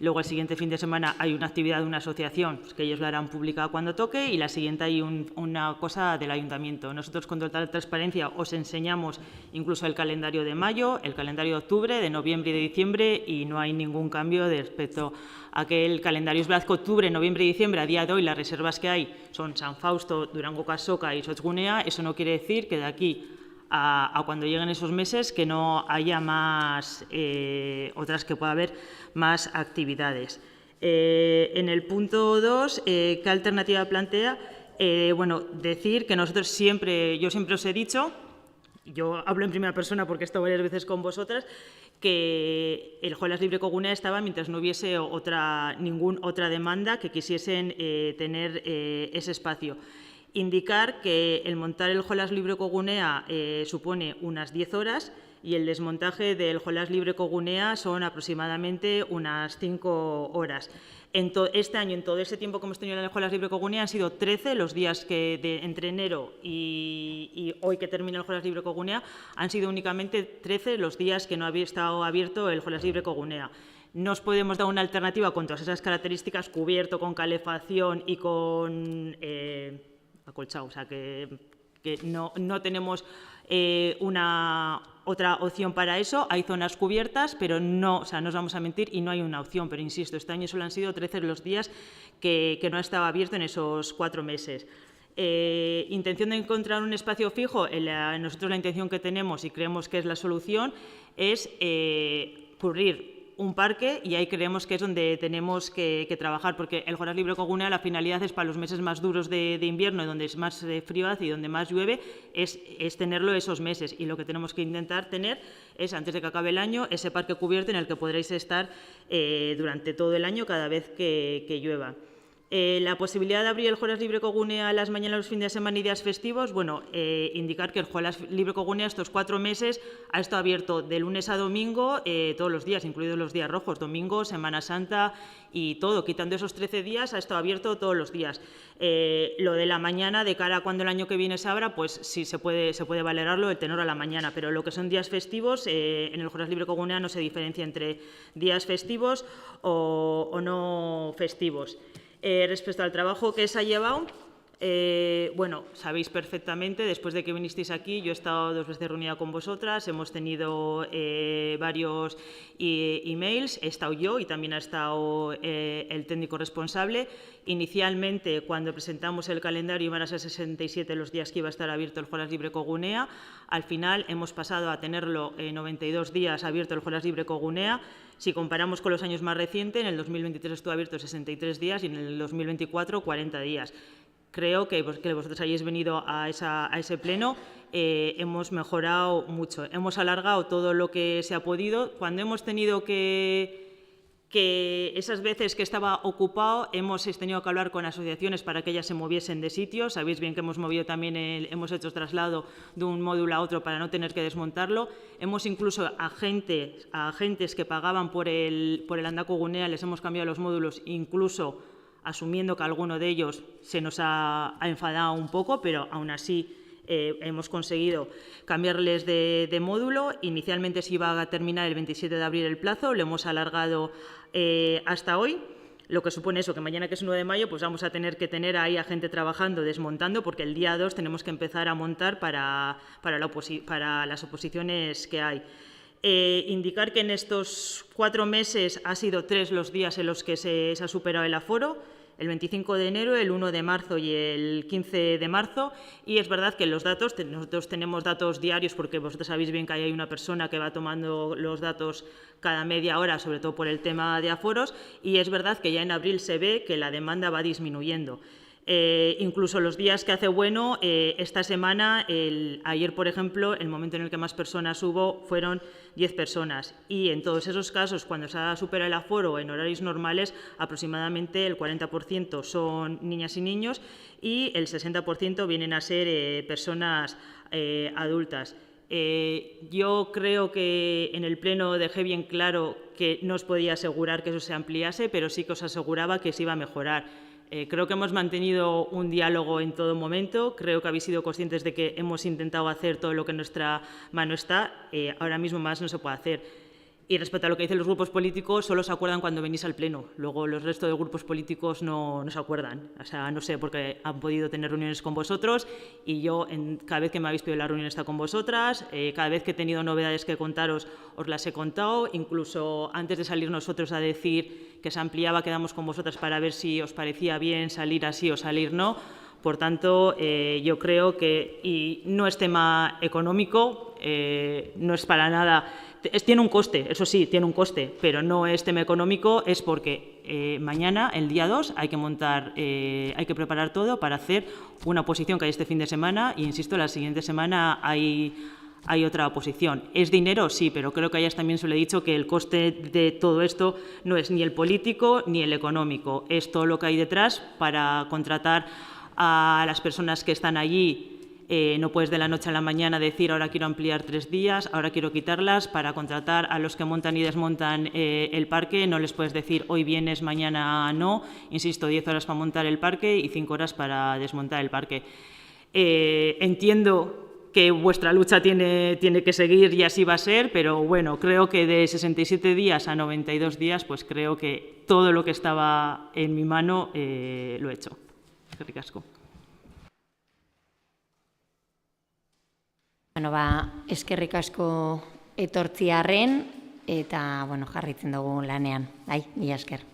Luego el siguiente fin de semana hay una actividad de una asociación, pues, que ellos la harán pública cuando toque, y la siguiente hay una cosa del ayuntamiento. Nosotros con total transparencia os enseñamos incluso el calendario de mayo, el calendario de octubre, de noviembre y de diciembre, y no hay ningún cambio respecto a que el calendario es verdad que octubre, noviembre y diciembre, a día de hoy las reservas que hay son San Fausto, Durango Casoca y Sotzgunea. Eso no quiere decir que de aquí a cuando lleguen esos meses que no haya más, otras que pueda haber más actividades. En el punto 2, ¿qué alternativa plantea? Bueno, decir que nosotros yo siempre os he dicho, yo hablo en primera persona porque he estado varias veces con vosotras, que el Jolas Libre Cogunea estaba mientras no hubiese ninguna otra demanda que quisiesen tener ese espacio. Indicar que el montar el Jolas Libre Cogunea supone unas 10 horas y el desmontaje del Jolas Libre Cogunea son aproximadamente unas 5 horas. Este año, en todo ese tiempo que hemos tenido en el Jolas Libre Cogunea, han sido 13 los días que entre enero y hoy que termina el Jolas Libre Cogunea, han sido únicamente 13 los días que no había estado abierto el Jolas Libre Cogunea. No os podemos dar una alternativa con todas esas características, cubierto, con calefacción y con acolchado, o sea que no tenemos otra opción para eso. Hay zonas cubiertas, pero no os vamos a mentir y no hay una opción. Pero insisto, este año solo han sido 13 los días que no ha estado abierto en esos 4 meses. Intención de encontrar un espacio fijo, nosotros la intención que tenemos y creemos que es la solución es cubrir un parque y ahí creemos que es donde tenemos que trabajar, porque el Jolas Libre Cogunea, la finalidad es para los meses más duros de invierno, donde es más frío hace y donde más llueve, es tenerlo esos meses, y lo que tenemos que intentar tener es, antes de que acabe el año, ese parque cubierto en el que podréis estar durante todo el año cada vez que llueva. La posibilidad de abrir el Jolas Libre Cogunea a las mañanas, los fines de semana y días festivos, bueno, indicar que el Jolas Libre Cogunea estos 4 meses ha estado abierto de lunes a domingo todos los días, incluidos los días rojos, domingo, Semana Santa y todo. Quitando esos 13 días, ha estado abierto todos los días. Lo de la mañana, de cara a cuando el año que viene se abra, pues sí se puede valorarlo el tenor a la mañana, pero lo que son días festivos, en el Jolas Libre Cogunea no se diferencia entre días festivos o no festivos. Respecto al trabajo que se ha llevado, bueno, sabéis perfectamente, después de que vinisteis aquí, yo he estado 2 veces reunida con vosotras, hemos tenido varios emails, he estado yo y también ha estado el técnico responsable. Inicialmente, cuando presentamos el calendario, iban a ser 67 los días que iba a estar abierto el Jolas Libre Cogunea. Al final hemos pasado a tenerlo 92 días abierto el Jolas Libre Cogunea. Si comparamos con los años más recientes, en el 2023 estuvo abierto 63 días y en el 2024 40 días. Creo que vosotros hayáis venido a ese pleno, hemos mejorado mucho, hemos alargado todo lo que se ha podido. Cuando hemos tenido que esas veces que estaba ocupado, hemos tenido que hablar con asociaciones para que ellas se moviesen de sitio. Sabéis bien que hemos movido también, hemos hecho traslado de un módulo a otro para no tener que desmontarlo. Hemos incluso a agentes que pagaban por el Andaco Gunea, les hemos cambiado los módulos, incluso asumiendo que alguno de ellos se nos ha enfadado un poco, pero aún así hemos conseguido cambiarles de módulo. Inicialmente se iba a terminar el 27 de abril el plazo, lo hemos alargado hasta hoy, lo que supone eso, que mañana, que es 1 de mayo, pues vamos a tener que tener ahí a gente trabajando, desmontando, porque el día 2 tenemos que empezar a montar para las oposiciones que hay. Indicar que en estos 4 meses ha sido 3 los días en los que se ha superado el aforo, el 25 de enero, el 1 de marzo y el 15 de marzo, y es verdad que los datos, nosotros tenemos datos diarios porque vosotros sabéis bien que hay una persona que va tomando los datos cada media hora, sobre todo por el tema de aforos, y es verdad que ya en abril se ve que la demanda va disminuyendo. Incluso los días que hace bueno, esta semana, ayer por ejemplo, el momento en el que más personas hubo fueron 10 personas, y en todos esos casos, cuando se ha superado el aforo en horarios normales, aproximadamente el 40% son niñas y niños y el 60% vienen a ser personas adultas. Yo creo que en el pleno dejé bien claro que no os podía asegurar que eso se ampliase, pero sí que os aseguraba que se iba a mejorar. Creo que hemos mantenido un diálogo en todo momento, creo que habéis sido conscientes de que hemos intentado hacer todo lo que en nuestra mano está, ahora mismo más no se puede hacer. Y respecto a lo que dicen los grupos políticos, solo se acuerdan cuando venís al pleno, luego los restos de grupos políticos no se acuerdan, o sea, no sé, porque han podido tener reuniones con vosotros y yo cada vez que me habéis pedido la reunión he estado con vosotras, cada vez que he tenido novedades que contaros os las he contado, incluso antes de salir nosotros a decir que se ampliaba, quedamos con vosotras para ver si os parecía bien salir así o salir no. Por tanto, yo creo que, y no es tema económico, no es para nada, tiene un coste, eso sí, tiene un coste, pero no es tema económico, es porque mañana, el día 2, hay que preparar todo para hacer una oposición que hay este fin de semana y, insisto, la siguiente semana hay otra oposición. ¿Es dinero? Sí, pero creo que a ellas también se le he dicho que el coste de todo esto no es ni el político ni el económico, es todo lo que hay detrás para contratar a las personas que están allí. No puedes de la noche a la mañana decir ahora quiero ampliar 3 días, ahora quiero quitarlas. Para contratar a los que montan y desmontan el parque no les puedes decir hoy vienes, mañana no. Insisto, 10 horas para montar el parque y 5 horas para desmontar el parque. Entiendo que vuestra lucha tiene que seguir y así va a ser, pero bueno, creo que de 67 días a 92 días, pues creo que todo lo que estaba en mi mano lo he hecho. Eskerrik asko. Bueno, eskerrik asko etortziarren eta, bueno, jarritzen dugu lanean. Mila esker.